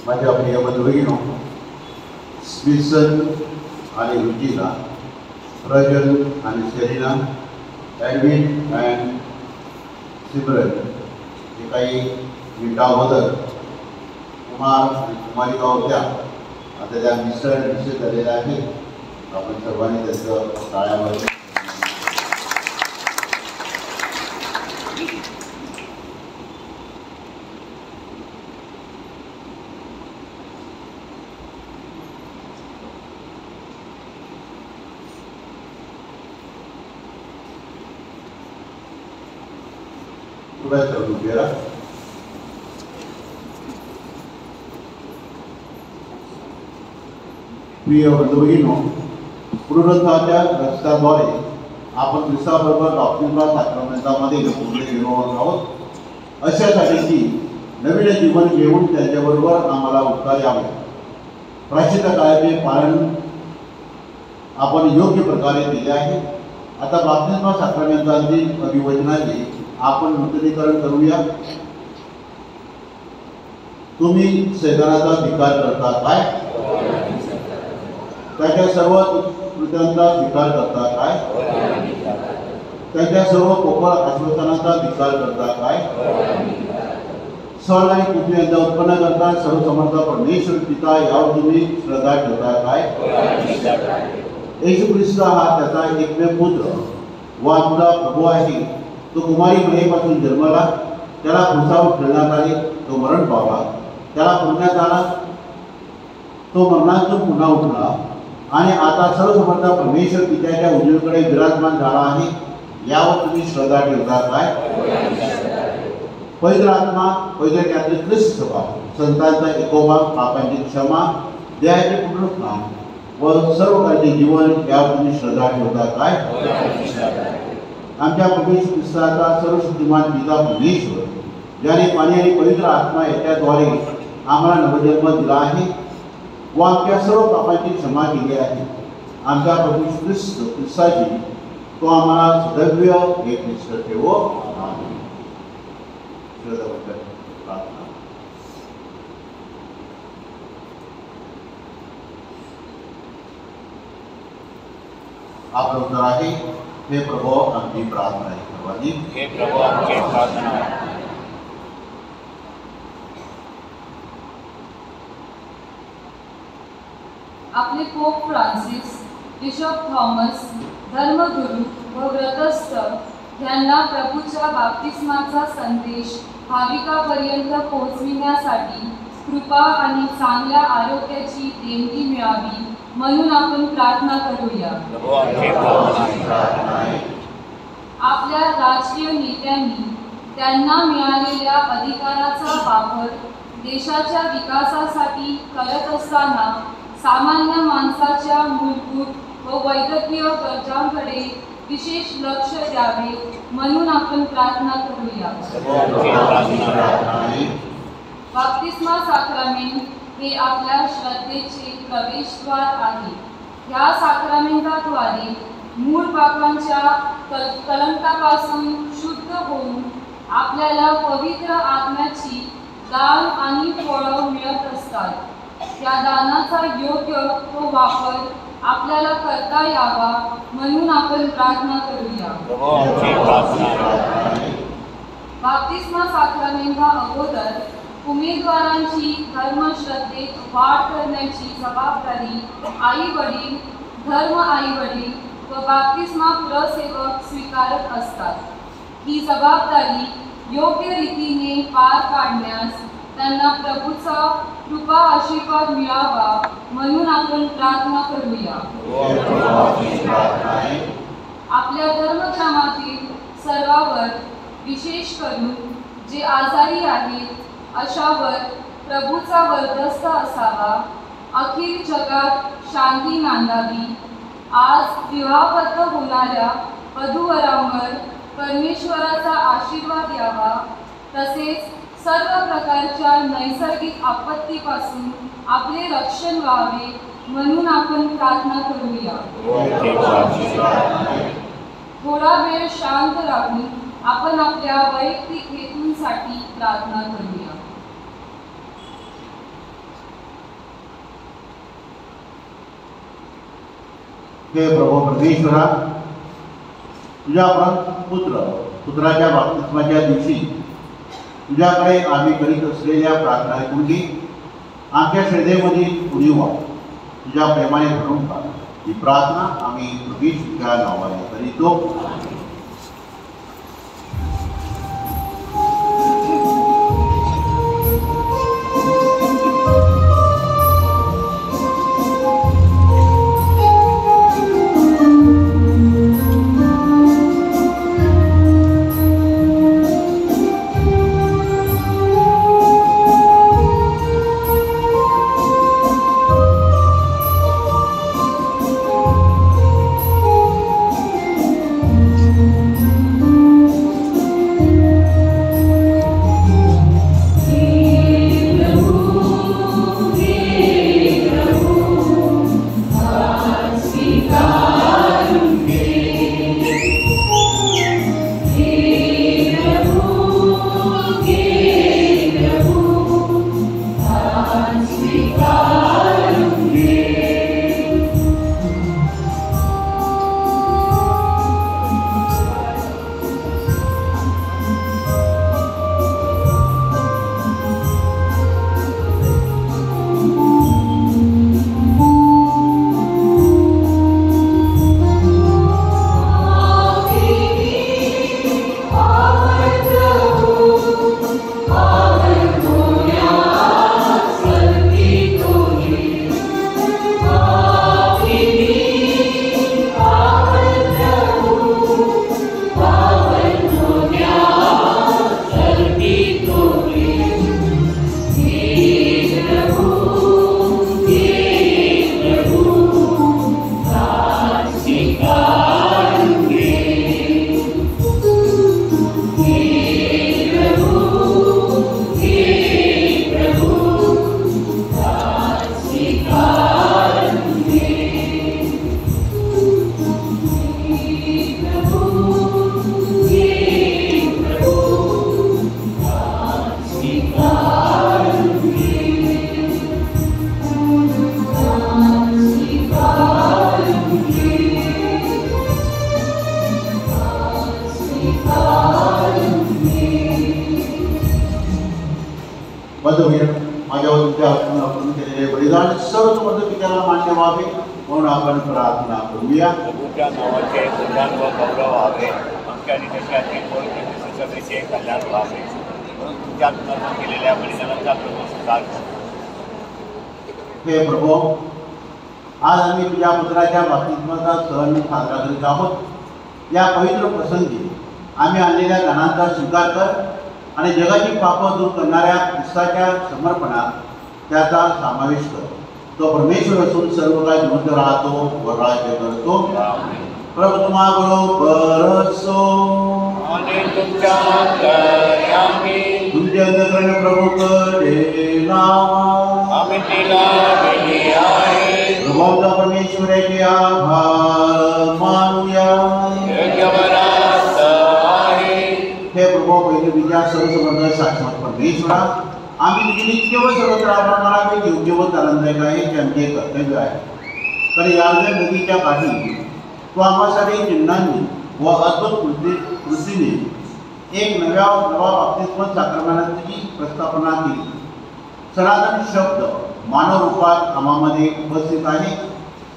माझ्या प्रिय बंधू स्मिसन आणि रुचिला, रजल आणि शेरीना, ॲडविन अँड सिमरन जे काही मिनिटाअगोदर कुमार आणि कुमारिका होत्या, आता त्या मिस्टर निश्चित झालेल्या आहेत. आपण सर्वांनी त्याचं टाळ्यामध्ये प्रिय बंधू पुनरुत्थानाच्या रक्ताद्वारे आपण ख्रिस्ताबरोबर बॅप्तिस्मा साक्रामेंटामध्ये जोडले गेलो आहोत. अशासाठी की नवीन जीवन घेऊन त्यांच्याबरोबर आम्हाला उठता यावे. प्राचीन काळाचे पालन आपण योग्य प्रकारे केले आहे. आता बॅप्तिस्मा साक्रामेंटातील अभिवचनाचे आपण नूतनीकरण करूया. तुम्ही सैतानाचा धिक्कार करता काय? त्याच्या सर्व कृत्यांचा धिक्कार करता काय? त्याच्या सर्व पोकळ आश्वासनांचा धिक्कार करता काय? स्वर्ग आणि पृथ्वी यांचा उत्पन्न करता सर्वसमर्थ परमेश्वर पिता यावर तुम्ही श्रद्धा ठेवता काय? येशू ख्रिस्त हा त्याचा एकमेव पुत्र व आमचा प्रभू आहे. तो कुमारी महिमेपासून जन्मला, त्याला क्रूसावर ठेवण्यात आले, तो मरण पावला, त्याला पुरण्यात आला, तो मरणातून पुन्हा उठला आणि आता सर्वसमर्थ परमेश्वर पित्याच्या उजवीकडे विराजमान झाला आहे. यावर तुम्ही श्रद्धा ठेवता काय? पवित्र आत्मा, पवित्र कॅथलिक ख्रिस्त सभा, संतांचा एकोपा, पापांची क्षमा, देहाचे पुनरुत्थान व सर्व काळचे जीवन यावर तुम्ही श्रद्धा ठेवता काय? आमच्या प्रभू येशू ख्रिस्ताचा सर्वशक्तिमान पिता परमेश्वर, ज्याने पाणी आणि पवित्र आत्मा याच्याद्वारे आम्हाला नवजन्म दिला आहे व आमच्या सर्व पापांची क्षमा केली आहे. आमच्या प्रभू येशू ख्रिस्ताची तो आम्हाला सदैव एकनिष्ठ ठेवो. आमेन. प्रार्थना. आपलं उत्तर आहे, हे प्रभू आमची प्रार्थना आहे. सर्वांनी हे प्रभू आमची प्रार्थना. आपले पोप फ्रान्सिस, बिशप थॉमस, धर्मगुरू व व्रतस्थ यांना प्रभूच्या बाप्तिस्माचा संदेश भाविकापर्यंत पोहोचविण्यासाठी कृपा आणि चांगल्या आरोग्याची देणगी मिळावी म्हणून आपण प्रार्थना करूया. प्रभू आमची प्रार्थना. आपल्या राजकीय नेत्यांनी त्यांना मिळालेल्या अधिकाराचा वापर देशाच्या विकासासाठी करत असताना सामान्य माणसाच्या मूलभूत व वैद्यकीय गरजांकडे विशेष लक्ष द्यावे म्हणून आपण प्रार्थना करूया. बाप्तिस्मा साक्रामेंट हे आपल्या श्रद्धेचे प्रवेशद्वार आहे. या साक्रामेंटाद्वारे मूळ पापांच्या कलंकापासून शुद्ध होऊन आपल्याला पवित्र आत्म्याची दान आणि फळं मिळत असतात. त्या दानाचा योग्य तो वापर आपल्याला करता यावा म्हणून आपण प्रार्थना करूया. बाप्तिस्मा साक्रामेंटा अगोदर उमेदवारांची धर्मश्रद्धेत वाढ करण्याची जबाबदारी आई वडील, धर्म आई वडील व बाप्तिस्मा पुरसेवक स्वीकारत असतात. ही जबाबदारी योग्य रीतीने पार पाडण्यास त्यांना प्रभूचा कृपा आशीर्वाद मिळावा म्हणून आपण प्रार्थना करूया. आपल्या धर्मक्रमातील सर्वांवर, विशेष करून जे आजारी आहेत अशावर प्रभूचा वर्चस्व असावा. अखिल जगात शांती नांदावी. आज विवाहबद्ध होणाऱ्या वधूवरांवर परमेश्वराचा आशीर्वाद यावा. तसेच सर्व प्रकारच्या नैसर्गिक आपत्तीपासून आपले रक्षण व्हावे म्हणून आपण प्रार्थना करूया. थोडा वेळ शांत राहून आपण आपल्या वैयक्तिक हेतूंसाठी प्रार्थना करूया. हे प्रभू परमेश्वरा, तुझ्या पुत्राच्या बाप्तिस्माच्या दिवशी तुझ्याकडे आम्ही करीत असलेल्या प्रार्थना ऐकून घे. आमच्या श्रद्धेमधील उणीव तुझ्या प्रेमाने भरून काढ. ही प्रार्थना आम्ही प्रभूच्या नावाने करीतो. माझ्यावर तुमच्या हातून अर्पण केलेले बलिदान सर्व पित्याला मान्य व्हावे म्हणून आपण प्रार्थना करूया. प्रभूच्या नावाचे कल्याण व गौरव व्हावे. आमच्या आणि त्याच्या सगळेचे कल्याण व्हावे म्हणून तुमच्या हातून अर्पण केलेल्या बलिदानाचा प्रभू स्वीकार करू. हे प्रभू, आज आम्ही तुझ्या पुत्राच्या बाप्तिस्माचा सण साजरा करीत आहोत. या पवित्र प्रसंगी आम्ही आणलेल्या दानांचा स्वीकार कर आणि जगाची पापं दूर करणाऱ्या ख्रिस्ताच्या समर्पणात त्याचा समावेश कर. तो परमेश्वर असून सर्व काही जिवंत राहतो व राज्य करतो. प्रभू तुम्हाबरोबर असो. आणि तुमच्या अंतर्यामी तुमचे अंतःकरण प्रभूकडे लावा. आम्ही तिला दिली आहे. प्रभूचा परमेश्वराचे आभार मानूया. योग्यवरात आहे. हे प्रभू, पहिले तुझ्या सर्वसमर्थ शाश्वत परमेश्वरा, आम्ही तुझी नित्य व सर्वत्र आभार मानावे योग्य व आनंददायक आहे हे आमचे कर्तव्य आहे. तर यार्दन नदीच्या काठी तू आम्हासाठी चिन्हांनी व अद्भुत कृतीने एक नवा बाप्तिस्मा साक्रमणाची प्रस्थापना केली. सनातन शब्द मानव रूपात आम्हामध्ये उपस्थित आहे.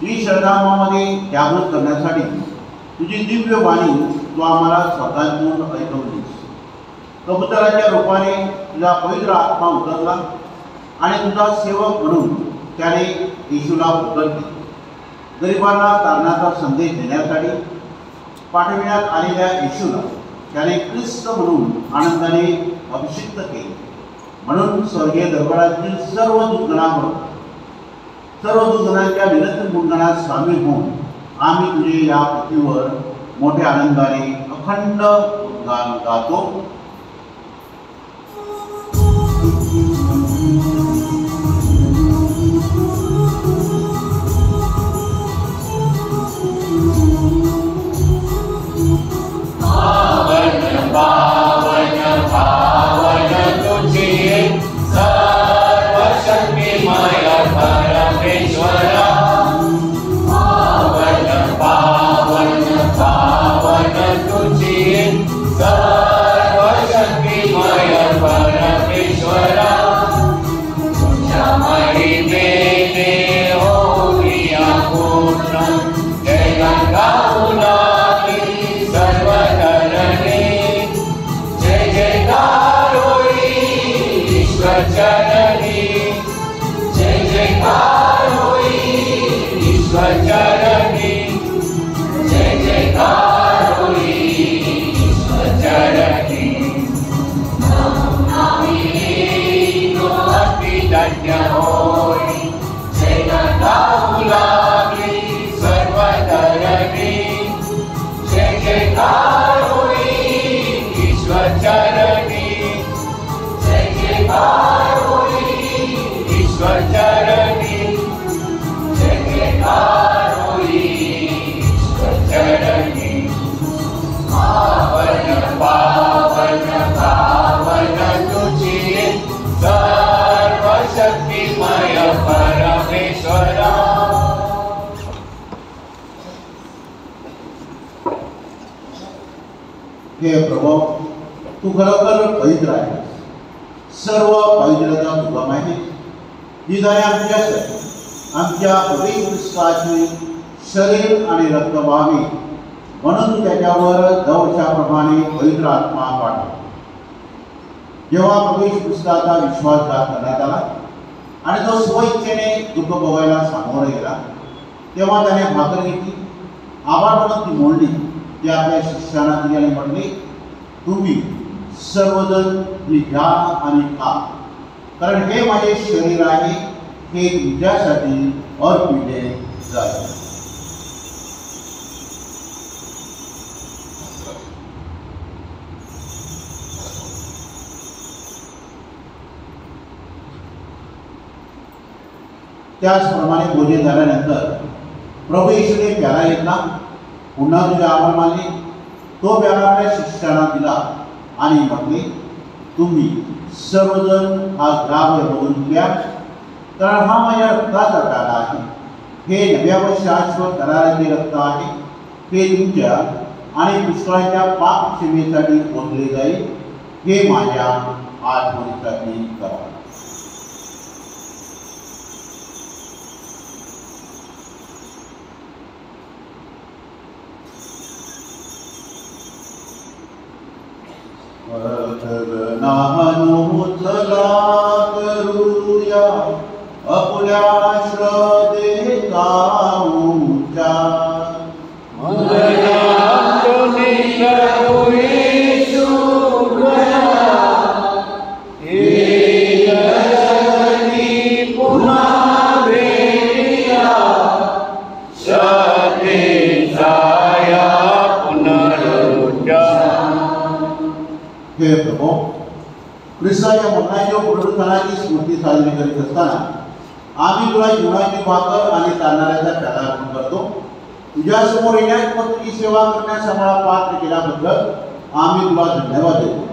ही श्रद्धा आम्हामध्ये जागृत करण्यासाठी तुझी दिव्य वाणी तू आम्हाला स्वतःतून ऐकवलीस. कबुतराच्या रूपाने तुझा पवित्र आत्मा उतरला आणि तुझा सेवक म्हणून त्याने येशूला प्रकट केले. गरिबांना तारणाचा संदेश देण्यासाठी पाठविण्यात आलेल्या येशूला त्याने ख्रिस्त म्हणून आनंदाने अभिषिक्त केले. म्हणून स्वर्गीय दरबारातील सर्व दूतगणांच्या निरंतर गुणगणात सामील होऊन आम्ही तुझे या पृथ्वीवर मोठ्या आनंदाने अखंड गुणगान गातो. सर्वशक्तिमय परमेश्वरा, पावन जयकार होई ईश्वर चरणी जयकार होई ईश्वर चरणी जयकार होई ईश्वर चरणी पावन पावन पावन तुझी सर्वशक्तिमय परमेश्वरा हे प्रभू तू खरोखर पवित्र आहे सर्व पवित्रता तुला माहिती ही जाणे आमच्या प्रभू ख्रिस्ताचे शरीर आणि रक्त व्हावे म्हणून त्याच्यावर दवशाप्रमाणे पवित्र आत्मा पाठव जेव्हा प्रभू ख्रिस्ताचा विश्वासघात करण्यात आला आणि तो स्वइच्छेने दुःख भोगायला सामोरे गेला तेव्हा त्याने भाकर घेतली आभार म्हणून ती मोडली ती आपल्या शिष्याला दिली आणि म्हटली तुम्ही सर्वजण ही घ्या आणि खा कारण हे माझे शरीर आहे हे तुमच्यासाठी अर्पिले जाईल त्याचप्रमाणे भोजन झाल्यानंतर प्रभू येशूने प्याला घेतला पुन्हा तुझे आभार मानले तो प्याला आपल्या शिष्याला दिला आणि म्हटले तुम्ही सर्वजण हा ग्राह्य बघून घ्या कारण हा माझ्या रक्ताचा प्याला आहे हे नव्या व शाश्वत कराराचे रक्त आहे हे तुमच्या आणि पुष्कळांच्या पाप क्षमेसाठी ओतले जाईल हे माझ्या आठवणीसाठी करा चला करूया आपल्या श्रद्धेचा उच्चार हे प्रभू ख्रिस्ताच्या मरणाच्या पुनरुत्थानाची स्मृती साजरी करीत असताना आम्ही तुला जीवनाची भाकर आणि तारणाऱ्याचा प्याला अर्पण करतो तुझ्यासमोर येण्यास व तुझी सेवा करण्यास आम्हाला पात्र केल्याबद्दल आम्ही तुला धन्यवाद देतो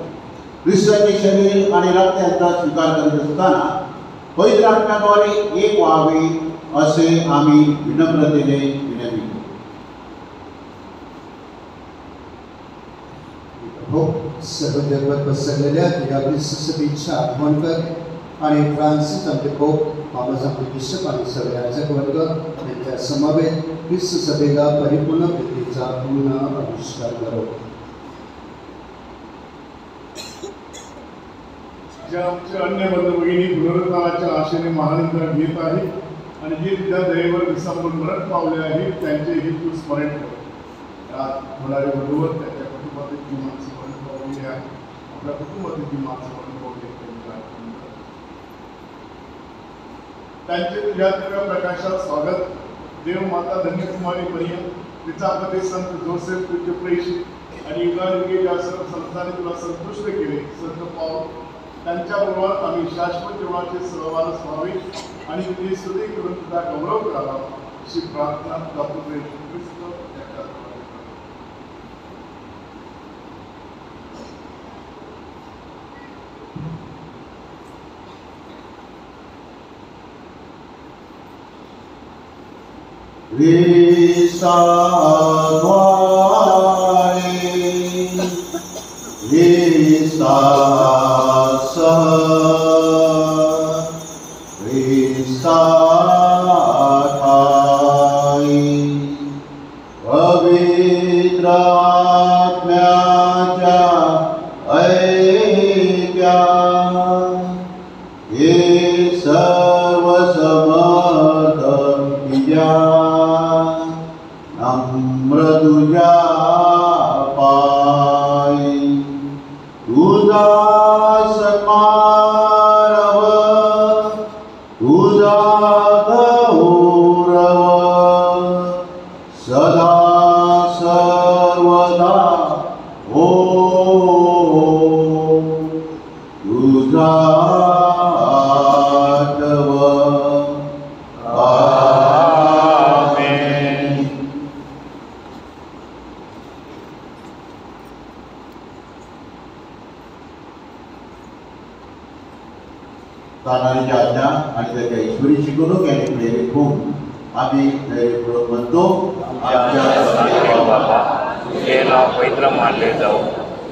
ख्रिस्ताचे शरीर आणि रक्त यांचा स्वीकार करीत असताना पवित्र आत्म्याद्वारे एक व्हावे असे आम्ही विनम्रतेने विनंती हो सर्व जगभर पसरलेल्या या सभेच्या आगमन कर आणि फ्रान्सिस आमचे पोप मामाज आमचे बिशप आणि सर्व याजक वर्ग यांच्या समवेत ख्रिस्त सभेला परिपूर्ण प्रीतीचा पुन्हा आविष्कार करो ज्या आमच्या अन्य बंधू भगिनी पुनरुत्थानाच्या आशेने महानिंदा घेत आहेत आणि जे त्या दयेवर विसांबून मरण पावले आहेत त्यांचेही तू स्मरण कर यात होणारे बरोबर त्याच्या कुटुंबातील किमान स्मरण पावलेली आहे आपल्या कुटुंबातील किमान स्मरण पावले त्यांचे तुझ्या दिव्य प्रकाशात स्वागत देव माता धन्यकुमारी मरियम तिचा पती संत जोसेफ तुझे प्रेषित आणि युगायुगे या सर्व संतांनी तुला संतुष्ट केले संत पाव त्यांच्याबरोबर आम्ही शाश्वत जीवनाचे सहवास व्हावे आणि तुझी स्तुती करून तुझा गौरव करावा अशी प्रार्थना तुझा येशू ख्रिस्त पवित्र आत्म्याच्या ऐक्या हे सर्व समर्थ तुझ्या नम्र तुझ्या पायी तुझा सन्मानव तुझा गौरव सदा सर्वदा हो तुझा आठव आमेन. तानारीची आज्ञा आणि त्याच्या ईश्वरी शिकवणूक याने प्रेरित होऊन आम्ही धैर्यपूर्वक म्हणतो, आमच्या स्वर्गीय बाबा, तुझे नाव पवित्र मानले जाऊ,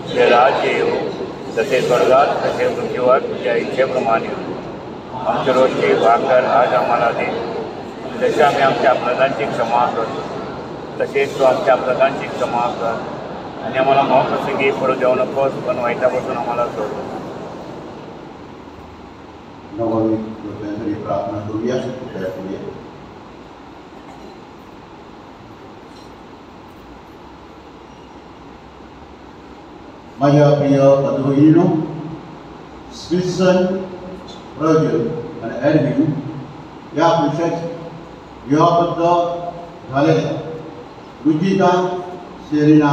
तुझे राज्य येऊ, जसे स्वर्गात तसे पृथ्वीवर तुझ्या इच्छेप्रमाणे हो. आमची रोजची भाकर आज आम्हाला दे, जसे आम्ही आमच्या अपराधांची क्षमा करतो तसेच तू आमच्या अपराधांची क्षमा कर, आणि आम्हाला महाप्रसंगी पुढे जाऊ नकोस, पण वाईटापासून आम्हाला सोड. नववी लोकांसाठी प्रार्थना करूया. करूया. माझ्या प्रिय बंधू, स्विसन, रजल आणि एडविन या पुरुषाच्या विवाहबद्ध झालेल्या रुचिता, सेरिना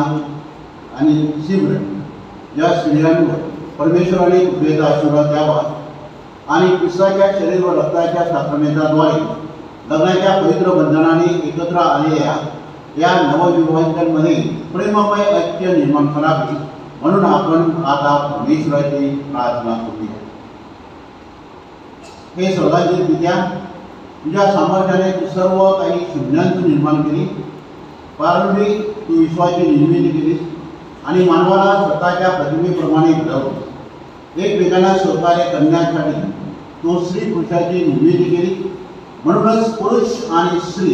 आणि सिमरन या स्त्रियांवर परमेश्वराने कृपेचा आशीर्वाद द्यावा आणि ख्रिस्ताच्या शरीर व रक्ताच्या साक्रामेंटाद्वारे लग्नाच्या पवित्र बंधनाने एकत्र आलेल्या या नवविवाहितांमध्ये प्रेममय ऐक्य निर्माण करावे, म्हणून आपण आता परमेश्वराची प्रार्थना करूया. हे स्वर्गातील पित्या, तुझ्या सामर्थ्याने तू सर्व काही शून्यातून निर्माण केली. प्रारंभी तू विश्वाची निर्मिती केलीस आणि मानवाला स्वतःच्या प्रतिमेप्रमाणे घडवले. एकमेकांना सहकार्य करण्यासाठी तो स्त्री पुरुषाची निर्मिती केली. म्हणूनच पुरुष आणि स्त्री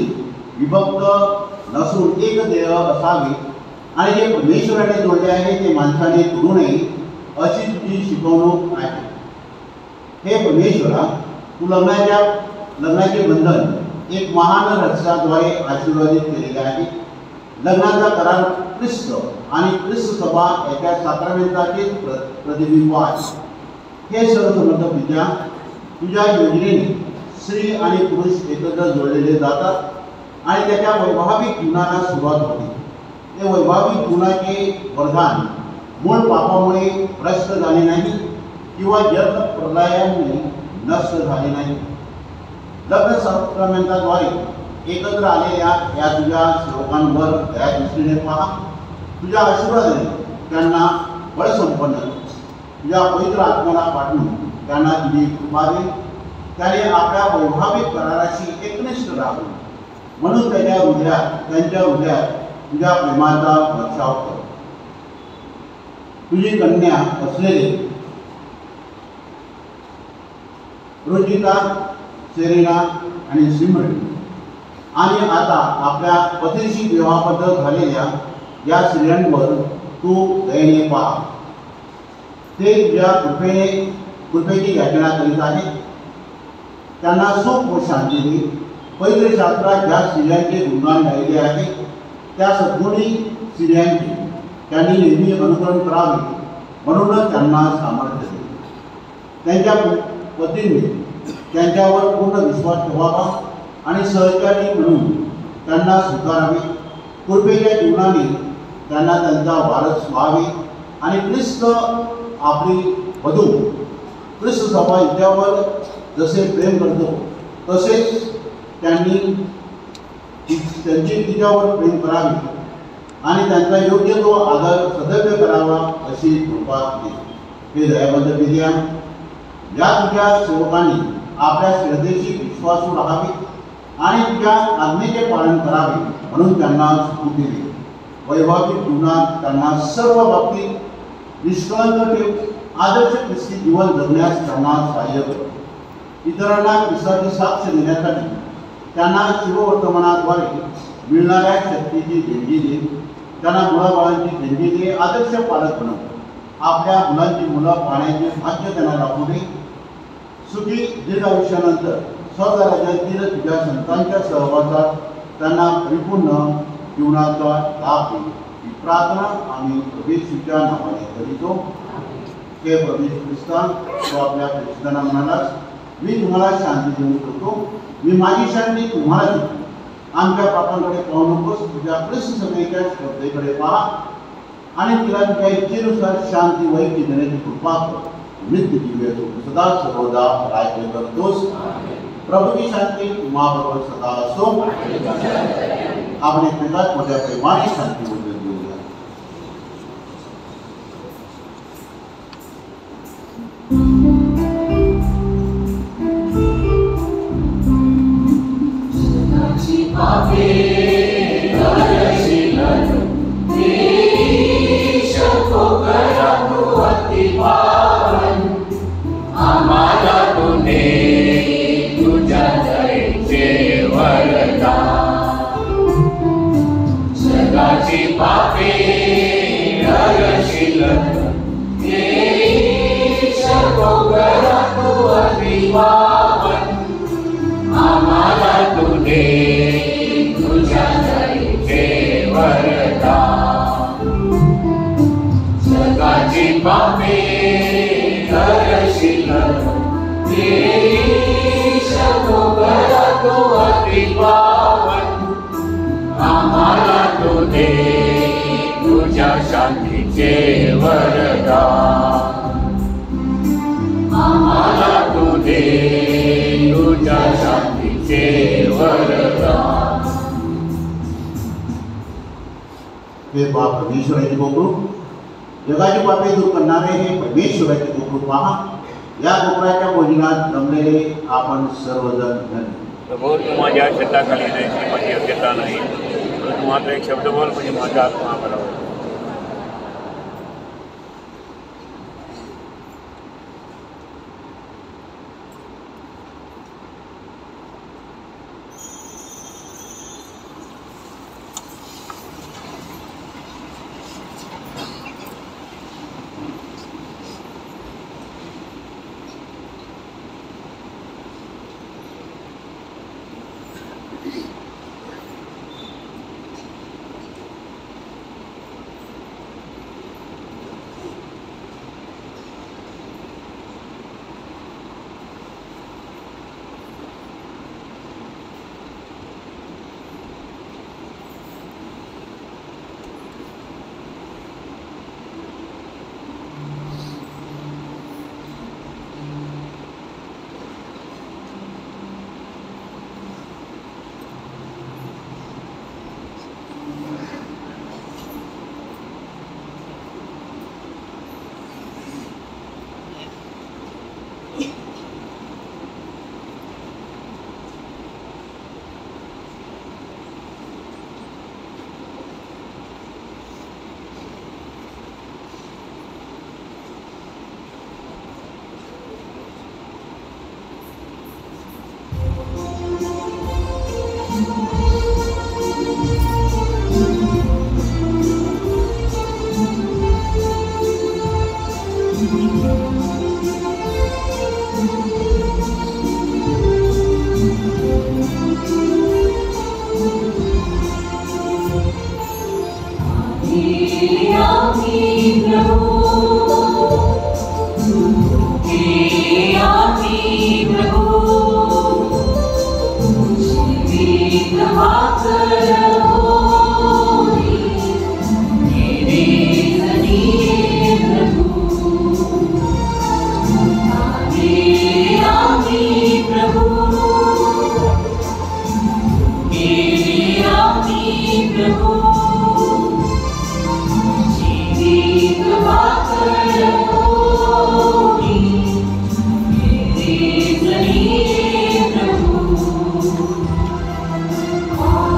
विभक्त नसून एक देह असावे, आणि जे परमेश्वराने जोडले आहे ते माणसाने तोडू नये, अशी तुझी शिकवणूक आहे. हे परमेश्वरा, तू लग्नाचे बंधन एक महान रहस्याद्वारे आशीर्वादित केलेले आहे. लग्नाचा करार ख्रिस्त आणि ख्रिस्त सभा याच्या साक्रामेंटाचे प्रतिबिंब आहे. हे सर्वसमर्थ पित्या, तुझ्या योजनेने स्त्री आणि पुरुष एकत्र जोडलेले जातात आणि त्याच्या वैवाहिक जीवनाला सुरुवात होते. ते वैवाहिक जीवनाचे वरदान मूळ पापामुळे भ्रष्ट झाले नाही किंवा जल प्रलयामुळे नष्ट झाले नाही. लग्न साक्रामेंटाद्वारे एकत्र आलेल्या या तुझ्या सेवकांवर त्या दृष्टीने पहा. तुझ्या आशीर्वादाने त्यांना बळसंपन्न, तुझ्या पवित्र आत्म्याला पाठवून त्यांना तुझी कृपा दे. त्याने आपल्या वैवाहिक कराराशी एकनिष्ठ राहून म्हणून त्यांच्या हृदयात तुझ्या प्रेमाचा वर्षाव कर. तुझी कन्या असलेले रुचिता, सेरिना आणि सिमरन आणि आता आपल्या पतीशी विवाहबद्ध झालेल्या या स्त्रियांवर तू दयेने पहा. ते तुझ्या कृपेची याचना करीत आहेत. त्यांना सुख व शांती दे. पवित्र शास्त्रात ज्या स्त्रियांचे गुणगान गायले आहे त्या सद्गुणी स्त्रियांचे त्यांनी नेहमी अनुकरण करावे, म्हणूनच त्यांना सामर्थ्य दे. त्यांच्या पतींनी त्यांच्यावर पूर्ण विश्वास ठेवावा आणि सहचारी म्हणून त्यांना स्वीकारावे. कृपेच्या जीवनाने त्यांना त्यांचा वारस व्हावे आणि ख्रिस्त आपली वधू ख्रिस्त सभा हिच्यावर जसे प्रेम करतो तसेच त्यांची तिच्यावर प्रेम करावे आणि त्यांचा योग्य तो आदर सदैव करावा, अशी कृपा दे. हे दयाबद्ध पित्या, या तुझ्या सेवकांनी आपल्या श्रद्धेशी विश्वासू राहावे आणि तुझ्या आज्ञेचे पालन करावे, म्हणून त्यांना सुखू दिले. वैवाहिक जीवनात त्यांना सर्व बाबतीत निष्कलंक ठेव. आदर्श ख्रिस्ती जीवन जगण्यास त्यांना सहाय्य कर. इतरांना ख्रिस्ताची साक्ष देण्यासाठी त्यांना शिववर्तमानाद्वारे मिळणाऱ्या शक्तीची देणगी दे. त्यांना मुलाबाळांची देणगी दे. आदर्श पालक बनव. आपल्या मुलांची मुलं पाहण्याचे भाग्य त्यांना लाभू दे. सुखी दीर्घ आयुष्यानंतर स्वर्गराज्यातील तुझ्या संतांच्या सहवासात त्यांना परिपूर्ण जीवनाचा लाभ दे. ही प्रार्थना आम्ही प्रभू येशूच्या नावाने करीतो. हे प्रभू ख्रिस्ता, तो आपल्या प्रेषितांना म्हणालास, मी तुम्हाला शांती देऊ शकतो, मी माझी शांती तुम्हाला देतो. आमच्या पापांकडे पाहू नकोस, तुझ्या कृष्ण सभेच्या श्रद्धेकडे पहा आणि तिला तुझ्या इच्छेनुसार शांती वैकी देण्याची कृपा कर. नित्य दिव्य तू सदा सर्वदा राज्य करतोस. प्रभू की शांती तुम्हाबरोबर सदा असो. आपण एकमेकात मोठ्या प्रेमाने शांती वचन देऊया. आम्हाला तुने तुझ्या दयेचे वरदान. जगाची पापे हरशील करा तू अति पावन. आम्हाला तुने तुझ्या दयेचे वरदान. जगाची पापे हरशील करा तू अति पावन. आम्हाला तू दे तुझ्या शांतीचे वरदान. आम्हाला तू दे तुझ्या शांतीचे वरदान. हे बा परमेश्वराचे गोकुळ, जगाची पापे दूर करणारे हे परमेश्वराचे गोकुळ पहा. या गोकुळाच्या भोजनात जमलेले आपण सर्वजण धन्य. प्रभू तू माझ्या शेताखाली नाही, माझी योग्यता नाही, तू मात्र एक शब्द बोल म्हणजे माझा आत्मा बरोबर. Oh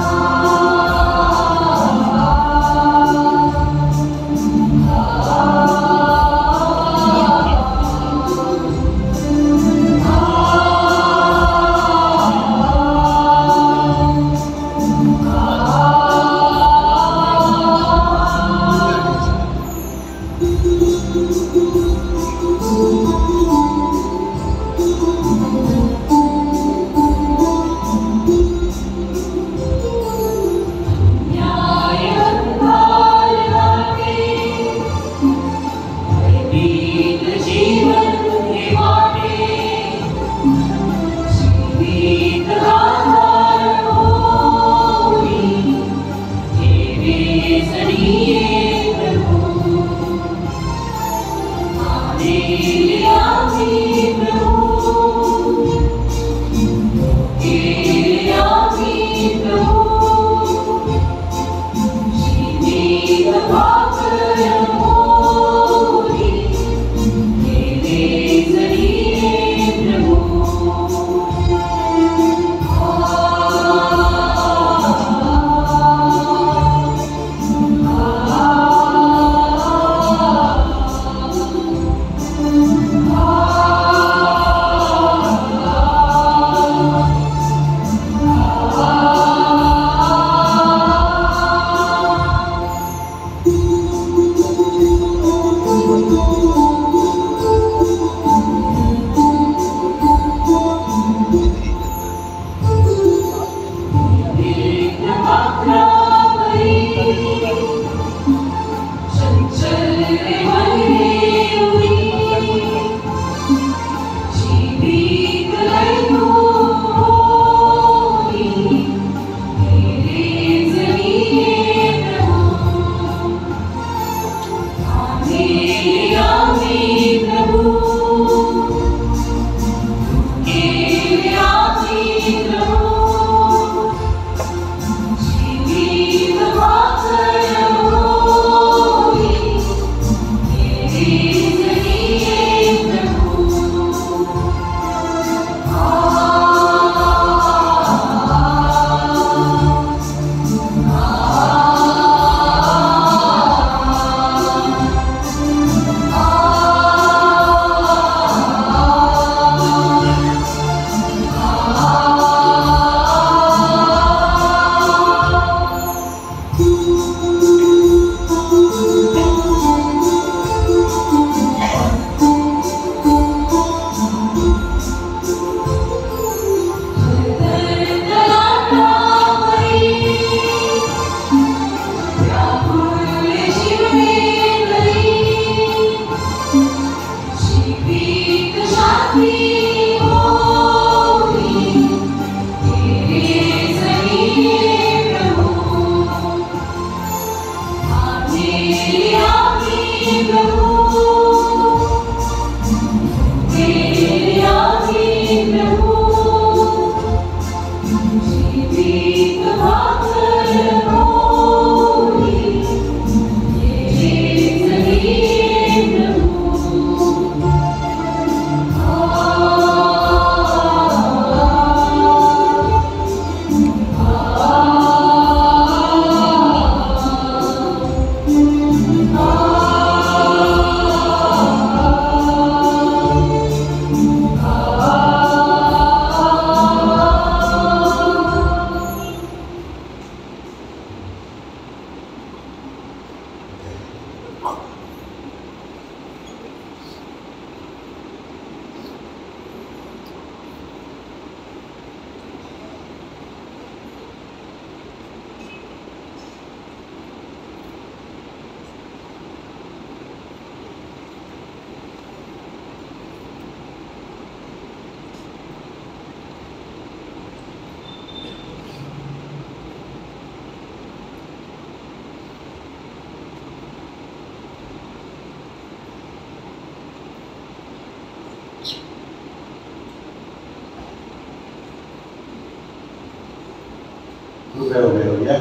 उभे उभे होऊया.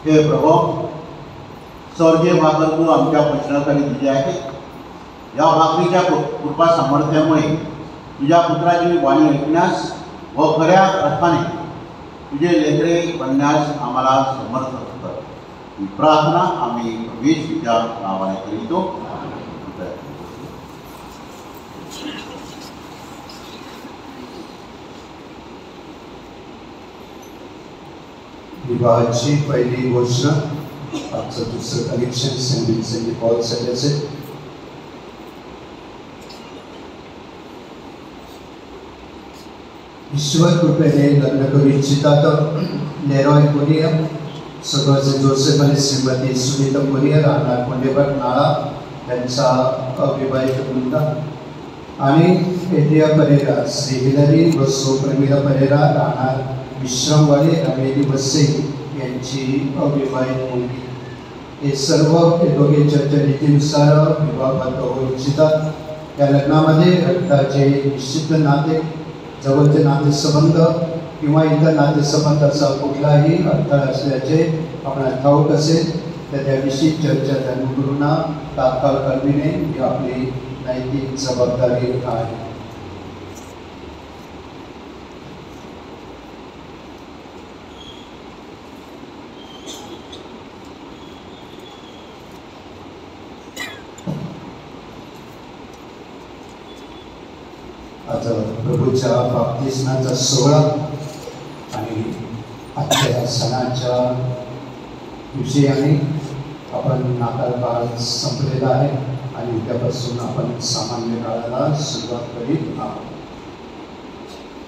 हे प्रभू, स्वर्गीय भाकर तू आमच्या वचनाखाली दिली आहे. या भाकरीच्या कृपा सामर्थ्यामुळे तुझ्या पुत्राची वाणी ऐकण्यास व खऱ्या अर्थाने तुझे लेकरे बनण्यास आम्हाला समर्थ कर. ही प्रार्थना आम्ही प्रवेश तुझ्या नावाने करीतो. विवाहाची पहिली घोषणा. आजचं दुसरं कलेक्शन सेंट पॉल सध्याचे. ईश्वर कृपेने लग्न करू इच्छितात लेरॉय कोरिया, सगळचे जोसेफ आणि श्रीमती सुनीता कोरिया, राहणार कोंडेबट नाळा, त्यांचा अविवाहित मुलगा, आणि एडिया परेरा, श्री हिलरी व सो प्रमिला परेरा, राहणार विश्रामवाडी, अमेली बस्से यांची अविवाहित मुलगी. हे सर्व हे दोघे चर्चा रीतीनुसार विवाहबद्ध होऊ इच्छितात. या लग्नामध्ये रक्ताचे निश्चित नाते, जवळचे नातेसंबंध किंवा इतर नातेसंबंधाचा कुठलाही अडथळा असल्याचे आपल्याला ठाऊक असेल तर त्याविषयी चर्चा धर्मगुरूंना तात्काळ कळविणे ही आपली नैतिक जबाबदारी आहे. आज प्रभूच्या बाप्तिस्माचा सोहळा आणि आजच्या सणाच्या विषयाने आपण नाताळ काळ संपलेला आहे आणि उद्यापासून आपण सामान्य काळाला सुरुवात करीत आहोत.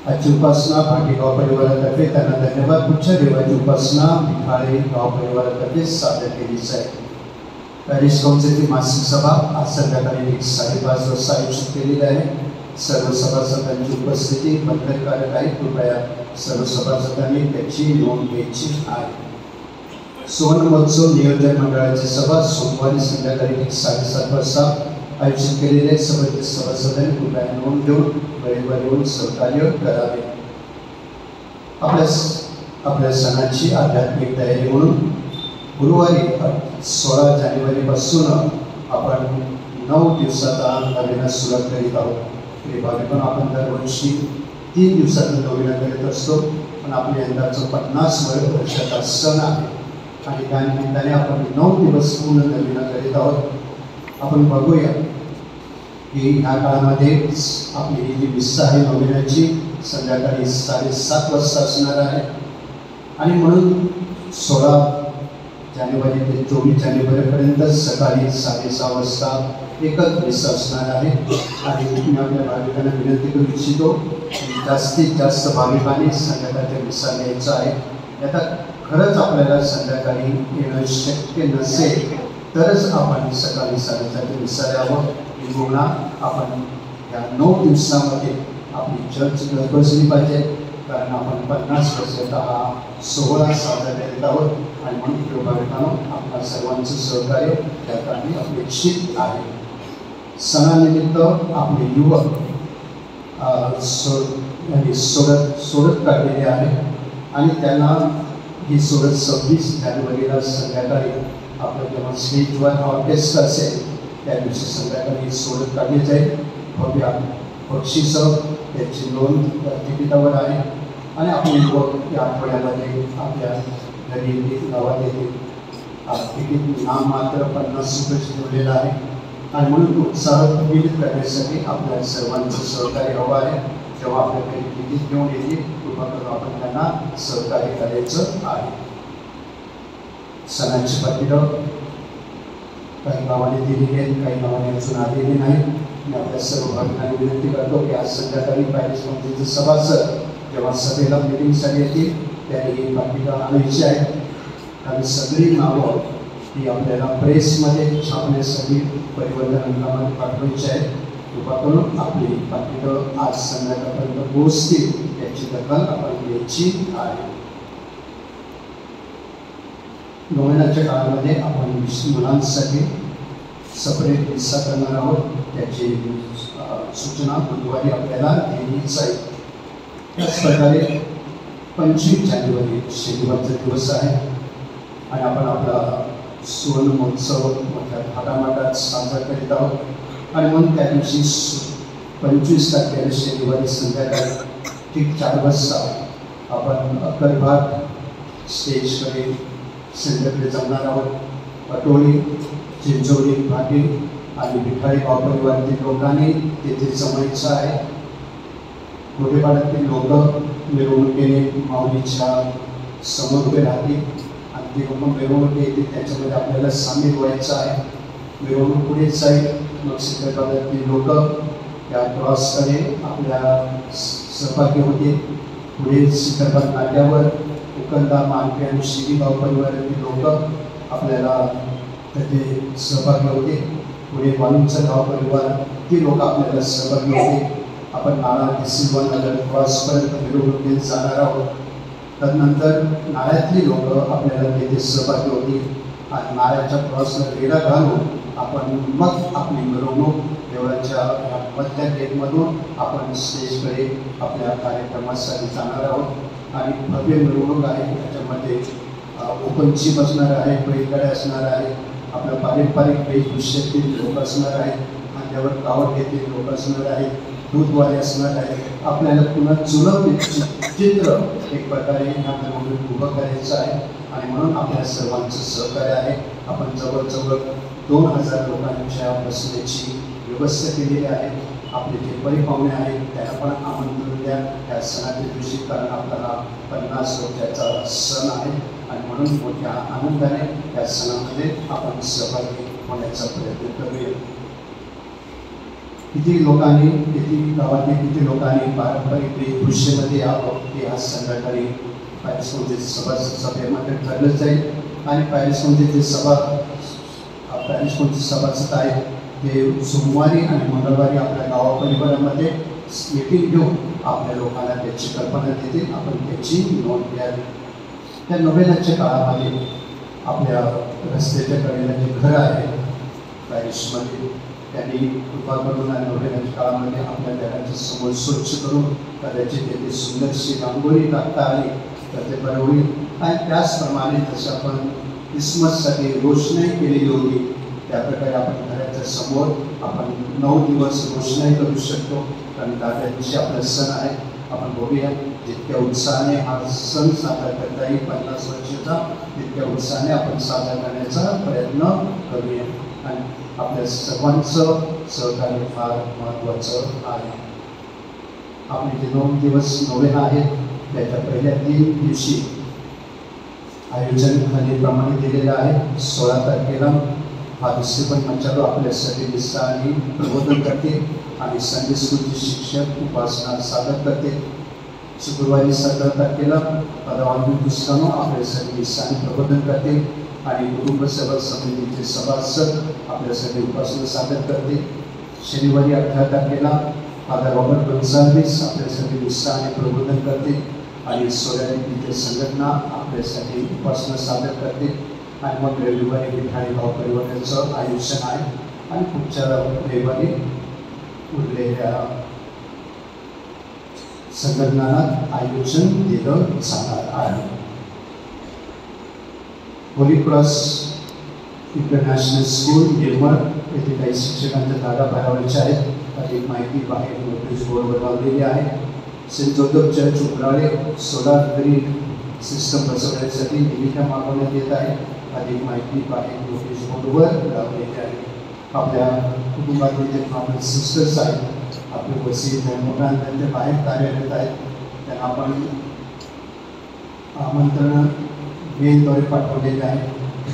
आजची उपासना भाटी गाव परिवारातर्फे त्यांना धन्यवाद पुढच्या देवाची उपासना मिठाळे गाव परिवारातर्फे सादर केली जाईल. पॅरिस काउन्सिलची मासिक सभा आज संध्याकाळी 5:30 वाजता आयोजित केलेली आहे. सर्व सभासदांची उपस्थिती बंधनकारक आहे. कृपया सर्व सभासदांनी त्याची नोंद घ्यायची आहे. सुवर्ण महोत्सव नियोजन मंडळाची सभा सोमवारी संध्याकाळी 7:30 वाजता आयोजित केलेले सभेतील सभासदांनी कृपया नोंद घेऊन वेळेवर येऊन सहकार्य करावे. आपल्या सणाची आध्यात्मिक तयारी म्हणून गुरुवारी 16 जानेवारीपासून आपण 9 दिवसाचा नवीन सुरुवात करीत आहोत. पण आपण दरवर्षी 3 दिवसाचं नवीन करीत असतो, पण आपल्या यंदाचं 50 वर्षाचा सण आहे आणि त्यानिमित्ताने आपण 9 दिवस पूर्ण नवीन करीत आहोत. आपण बघूया की ह्या काळामध्ये आपली ही जी मिस्सा आहे नवीनाची संध्याकाळी 7:30 वाजता असणार आहे आणि म्हणून 16 जानेवारी ते 24 जानेवारीपर्यंत सकाळी 6:30 वाजता एकच मिस्सा असणार आहे. आणि मी आपल्या भाविकांना विनंती करू इच्छितो की जास्तीत जास्त भाविकांनी संध्याकाळच्या मिस्सा घ्यायचा आहे. आता खरंच आपल्याला संध्याकाळी येणं शक्य नसेल तरच आपण सकाळी 7:30 मिस्सा द्यावं. किंवा आपण या 9 दिवसामध्ये आपली चर्च बसली पाहिजे, कारण आपण 50 वर्षाचा हा सोहळा साजरा करीत आहोत आणि म्हणून भाविकांनो आपल्या सर्वांचं सहकार्य त्या कारणी अपेक्षित आहे. सणानिमित्त आपले युवक सोडत काढलेले आहे आणि त्यांना ही सोडत 26 जानेवारीला संध्याकाळी आपलं जेव्हा स्टेजवर ऑर्केस्ट्रा असेल त्या दिवशी संध्याकाळी सोडत काढली जाईल. भव्य बक्षीसं त्याची नोंद तिकिटावर आहे आणि आपले युवक या आठवड्यामध्ये आपल्या घरी येतील, गावात येतील. तिकीट नाममात्र 50 रुपये ठेवलेलं आहे आणि म्हणून उत्साह विहित करण्यासाठी आपल्या सर्वांचं सहकार्य हवं आहे. जेव्हा आपल्याकडे तिकीट घेऊन येतील कृपा करून आपण त्यांना सहकार्य करायचं आहे. सणाची पाकिटं काही गावाने दिलेली आहेत, काही गावाने अजून आलेली नाही. मी आपल्या सर्व भाविकांना विनंती करतो की आज संध्याकाळी पॅरिस काउन्सिलचे सभासद जेव्हा सभेला मिटिंगसाठी येतील त्यांनी ही पाकिटं आणायची आहेत आणि सगळी नावं ही आपल्याला प्रेसमध्ये छापण्यासाठी परिवर्तन अंकामध्ये पाठवायची आहेत. कृपा करून आपली पाकिटं आज संध्याकाळपर्यंत पोहोचतील याची दखल आपण घ्यायची आहे. नोवेनाच्या काळामध्ये आपण मुलांसाठी सेपरेट मिस्सा करणार आहोत. त्याची सूचना बुधवारी आपल्याला दिली जाईल. त्याचप्रकारे 25 जानेवारी शनिवारचा दिवस आहे आणि आपण आपला सुवर्ण महोत्सव मोठ्या थाटामाटात साजरा करीत आहोत आणि म्हणून त्या दिवशी 25 तारखेला शनिवारी संध्याकाळी ठीक 4 वाजता आपण अकरभाग स्टेजकडे सेंटरकडे जमणार आहोत. पटोळी, चिंचोळी, भाटी आणि मिठाई गाव परिवारातील लोकांनी तेथे जमायचं आहे. गोटेपाड्यातील लोक मिरवणुकीने माऊलीच्या समोर उभे राहतील आणि ते लोक मिरवणूक येतील त्याच्यामध्ये आपल्याला सामील व्हायचं आहे. मिरवणूक पुढे जाईल. मग सिद्धपाड्यातील लोक या क्रॉसकडे आपल्या सहभागी होतील. पुढे सिद्धपाड नाट्यावर उकंदा, मानपे आणि शिवी गाव परिवारातील लोक आपल्याला त्याचे सहभागी होते. पुढे वालूंचा गाव परिवार ती लोक आपल्याला सहभागी होते. आपण नाळा ते सिल्वा नगर क्रॉसपर्यंत मिरवणुकीत जाणार आहोत. त्यानंतर नाळ्यातली लोक आपल्याला तेथे सहभागी होतील आणि नाळ्याच्या क्रॉसला रेडा घालून आपण मग आपली मिरवणूक देवळाच्या मधल्या गेटमधून आपण स्टेजकडे आपल्या कार्यक्रमासाठी जाणार आहोत आणि भव्य मिरवणूक आहे. त्याच्यामध्ये ओपनची बसणार आहे, बैलगाड्या असणार आहे, आपल्या पारंपरिक वेशभूषेतील लोक असणार आहेत, खांद्यावर कावड घेतील लोक असणार आहेत, दूधवाले असणार आहेत. आपल्याला पुन्हा जुनं चित्र एक प्रकारे ह्या मिरवणूक उभं करायचं आहे आणि म्हणून आपल्या सर्वांचं सहकार्य आहे. आपण जवळजवळ 2000 लोकांच्या बसण्याची व्यवस्था केलेली आहे. आपले जे परिपाहुणे आहेत त्यांना पण आमंत्रण द्या त्या सणाच्या दिवशी, कारण आपल्याला 50 वर्षाचा सण आहे आणि म्हणून मोठ्या आनंदाने त्या सणामध्ये आपण सहभागी होण्याचा प्रयत्न करूया. किती गावातील किती लोकांनी पारंपरिक वेशभूषेमध्ये यावं ते आज संध्याकाळी पॅरिस काउंसिलच्या सभेमध्ये ठरलं जाईल आणि पॅरिस काउंसिलची सभासद आहेत ते सोमवारी आणि मंगळवारी आपल्या गावा परिवारामध्ये मीटिंग घेऊन आपल्या लोकांना त्याची कल्पना देतील. आपण त्याची नोंद घ्यावी. त्या नोव्हेनाच्या काळामध्ये आपल्या रस्त्याच्या कडेला जे घर आहे पॅरिसमध्ये त्यांनी कृपा करून आणि नोव्हेनाच्या काळामध्ये आपल्या घराच्या समोर स्वच्छ करून कदाचित तेथे सुंदरशी रांगोळी टाकता आली तर ते बरं होईल. आणि त्याचप्रमाणे जसं आपण क्रिसमससाठी रोषणाई केलेली होती त्याप्रकारे आपण घराच्या समोर आपण 9 दिवस रोषणाई करू शकतो. कारण त्या दिवशी आपला सण आहे. आपण बघूया जितक्या उत्साहाने हा सण साजरा करता येईल 50 वर्षाचा तितक्या उत्साहाने आपण साजरा करण्याचा प्रयत्न करूया. आणि आपल्या सर्वांचं सहकार्य फार महत्त्वाचं आहे. आपले जे 9 दिवस नोव्हेना आहेत त्याच्या पहिल्या 3 दिवशी आयोजन खालीलप्रमाणे दिलेलं आहे. 16 तारखेला फादर स्टीफन मचालो आपल्यासाठी दिसा आणि प्रबोधन करतील आणि संडे स्कूलचे शिक्षक उपासना सादर करतील. शुक्रवारी 17 तारखेला फादर ऑल्विन पुस्कानो आपल्यासाठी दिसा आणि प्रबोधन करतील आणि कुटुंब सेवा समितीचे सभासद आपल्यासाठी उपासना सादर करतील. शनिवारी 18 तारखेला फादर रॉबर्ट गोन्साल्विस आपल्यासाठी दिसा आणि प्रबोधन करतील आणि सोलारिटीची संघटना आपल्यासाठी उपासना सादर करतील. आणि मग रविवारी विठाई गाव परिवर्तनाचं आयोजन आहे आणि पुढच्या रविवारी उरलेल्या संघटनांना आयोजन दिलं जाणार आहे. होली क्रॉस इंटरनॅशनल स्कूल निर्मळ येथे काही शिक्षकांच्या जागा भरावायच्या आहेत. अधिक माहिती बाहेर नोटीस बोर्डवर लावलेली आहे. Saint Joseph church Umrale solar grid system बसवण्यासाठी निविदा मागवण्यात येत आहे. अधिक माहिती बाहेर नोटीस बोर्डवर लावलेली आहे. आपल्या कुटुंबातले जे फादर सिस्टर्स आहेत आपले वसील धर्मकांत बाहेर कार्यरत आहेत त्यांना आपण आमंत्रण मेलद्वारे पाठवलेले आहे.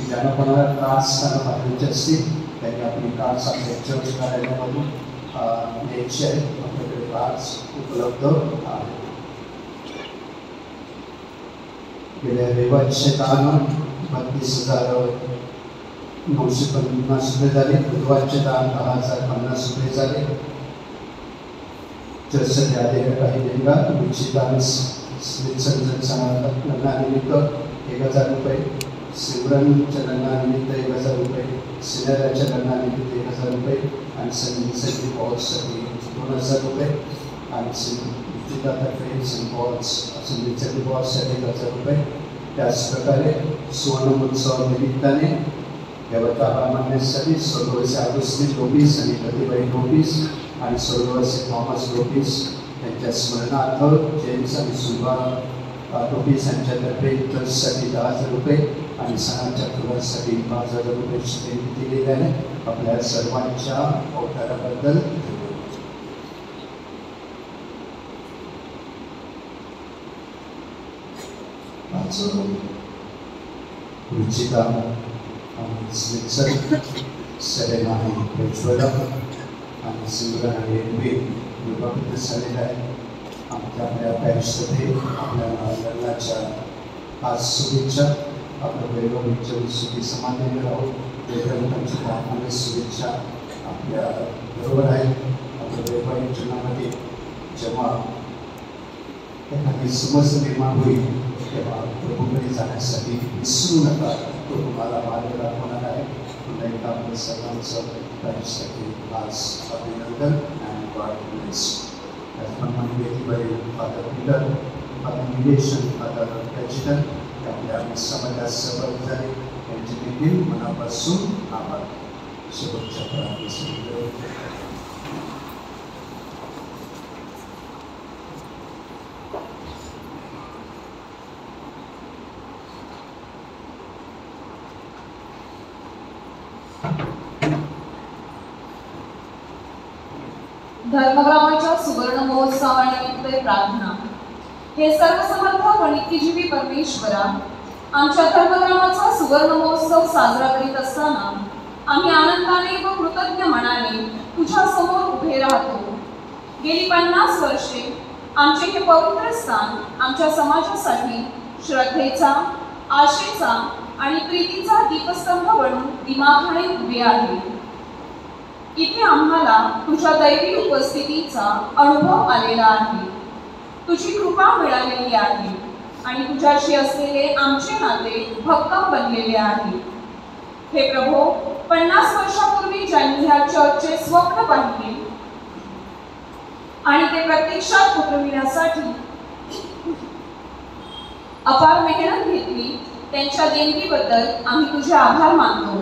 ज्यांना कोणाला कार्ड्स त्यांना पाठवायचे असतील त्यांनी आपली कार्ड्स आपल्या चर्च कार्यालयामधून द्यायची आहेत. आपल्याकडे कार्ड्स उपलब्ध आहेत. गेल्या रविवारच्या काळानं 32,950 रुपये झाले. बुधवारचे दान 10,050 रुपये झाले. चर्चसाठी आलेल्या काही देणगा निश्चिताने लग्नानिमित्त 1,000 रुपये, सिमरनच्या लग्नानिमित्त 1,000 रुपये, सिनेराच्या लग्नानिमित्त 1,000 रुपये आणि संगीतसाठी पॉल्ससाठी 2,000 रुपये आणि निश्चितातर्फे सेंट पॉल्स संगीतसाठी पॉल्ससाठी 1,000 रुपये. त्याचप्रकारे सुवर्ण महोत्सव निमित्ताने देवाचा आभार मानण्यासाठी स्वर्गवासी अगोस्टिन लोपिस आणि प्रतिबाई लोपिस आणि स्वर्गवासी थॉमस लोपिस यांच्या स्मरणार्थ जेम्स आणि सुभा लोपिस यांच्यातर्फे चर्चसाठी 10,000 रुपये आणि सणाच्या फुलांसाठी 5,000 रुपयाची देणगी दिलेली आहे. आपल्या सर्वांच्या अवताराबद्दल रुचिता स्मित्सर सेरेना आणि प्रज्वला आणि सिमरन आणि विभागित झालेला आहे. आपल्या पॅरिसमध्ये आपल्या लग्नाच्या आज शुभेच्छा. आपल्या वैभवीच्या सुखी समाधानी राहून वैभवांची प्रार्थना शुभेच्छा आपल्या बरोबर आहेत. आपल्या वैभवी जीवनामध्ये जेव्हा एखादी समस्या निर्माण होईल तेव्हा प्रभूकडे जाण्यासाठी विसरू नका. तो तुम्हाला मार्ग दाखवणार आहे. पुन्हा एकदा आपल्या सर्वांचं पॅरिससाठी आज अभिनंदन आणि गॉड ब्लेस. त्याचप्रमाणे वेदीवरील फादर पीटर, फादर निलेशन, फादर प्रेसिडेंट आपल्या समाजात सहभागी झाले यांचे देखील मनापासून आभार. शेवटच्या प्रार्थनेसाठी धर्मग्रामाच्या सुवर्ण महोत्सवानिमित्त प्रार्थना. हे सर्वसमर्थ व नित्यजीवी परमेश्वरा, आमच्या धर्मग्रामाचा सुवर्ण महोत्सव साजरा करीत असताना आम्ही आनंदाने व कृतज्ञ मनाने तुझ्या समोर उभे राहतो. गेली 50 वर्षे आमचे हे पवित्र स्थान आमच्या समाजासाठी श्रद्धेचा, आशेचा आणि प्रीतीचा दीपस्तंभ बनून दिमाखाने उभे आहे. इथे आम्हाला तुझ्या दैवी उपस्थितीचा अनुभव आलेला आहे. तुझी कृपा मिळालेली आहे आणि तुझ्याशी असलेले आमचे नाते भक्कम बनलेले आहे. हे प्रभो, 50 वर्षापूर्वी ज्यांनी ह्या चर्चचे स्वप्न पाहिले आणि ते प्रत्यक्षात उतरविण्यासाठी अपार मेहनत घेतली, त्यांच्या देणगीबद्दल आम्ही तुझे आभार मानतो.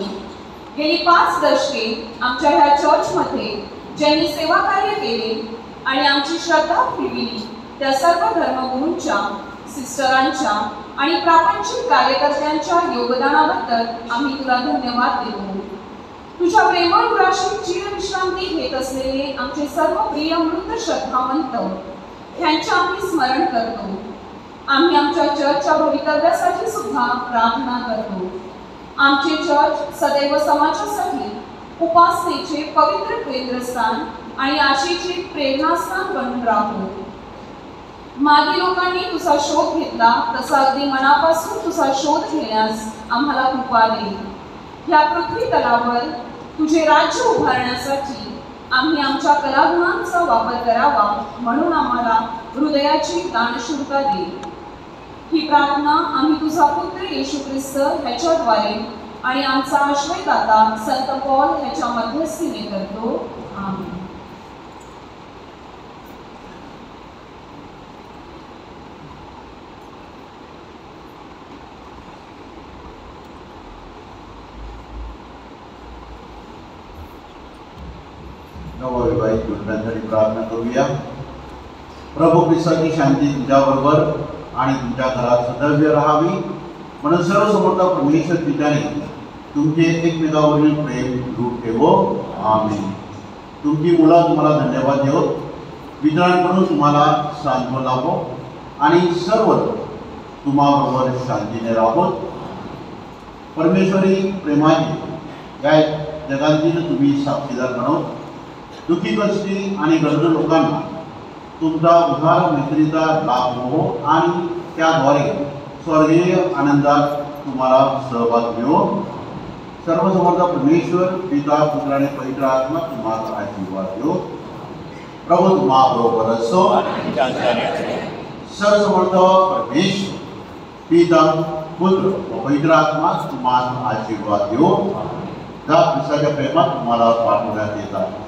गेली 5 दशके आमच्या ह्या चर्चमध्ये ज्यांनी सेवा कार्य केले आणि आमची श्रद्धा फिरविली त्या सर्व धर्मगुरूंच्या, सिस्टरांच्या आणि प्रापंचिक कार्यकर्त्यांच्या योगदानाबद्दल आम्ही तुला धन्यवाद देतो. तुझ्या प्रेमळ उराशीत चिरविश्रांती घेत असलेले आमचे सर्व प्रिय मृत श्रद्धावंत ह्यांचे आम्ही स्मरण करतो. आम्ही आमच्या चर्चच्या भवितव्यासाठी सुद्धा प्रार्थना करतो. आमचे चर्च सदैव समाजासाठी उपासनेचे पवित्र केंद्रस्थान आणि आशेचे प्रेरणास्थान बनून राहतो. मागे लोकांनी तुझा शोध घेतला तसा अगदी मनापासून तुझा शोध घेण्यास आम्हाला कृपा दे. ह्या पृथ्वी तलावर तुझे राज्य उभारण्यासाठी आम्ही आमच्या कलागुणांचा वापर करावा म्हणून आम्हाला हृदयाची दानशूरता दे. ही प्रार्थना आम्ही तुझा पुत्र येशू ख्रिस्त ह्याच्याद्वारे आणि आमचा आश्रयदाता संत पॉल ह्याच्या मध्यस्थीने करतो. आमेन. नवविवाहित जोडप्यांसाठी प्रार्थना करूया. प्रभू ख्रिस्ताची शांती तुझ्याबरोबर आणि तुमच्या घरात सदैव राहावी म्हणून सर्वसमर्थ परमेश्वर पित्याने तुमचे एकमेकावरील प्रेम रूप ठेवो. आमेन. तुमची मुलं तुम्हाला धन्यवाद देवो, मित्रांकडून तुम्हाला सांत्वन लाभो आणि सर्व तुम्हाबरोबर शांतीने राहो. परमेश्वरी प्रेमाने या जगातील तुम्ही साक्षीदार बनव. दुःखी, कष्टी आणि गरजू लोकांना तुमचा उधार मैत्रीचा लाभ हो आणि त्याद्वारे स्वर्गीय आनंदात तुम्हाला सहभाग मिळो. सर्वसमर्थ परमेश्वर पिता, पुत्र आणि पवित्र आत्मा तुम्हाला आशीर्वाद देव. प्रभू तुम्हाबरोबर असो. सर्वसमर्थ परमेश्वर पिता, पुत्र व पवित्र आत्मा तुम्हाला आशीर्वाद देव. त्या ख्रिस्ताच्या प्रेमात तुम्हाला पाठवण्यात येतात.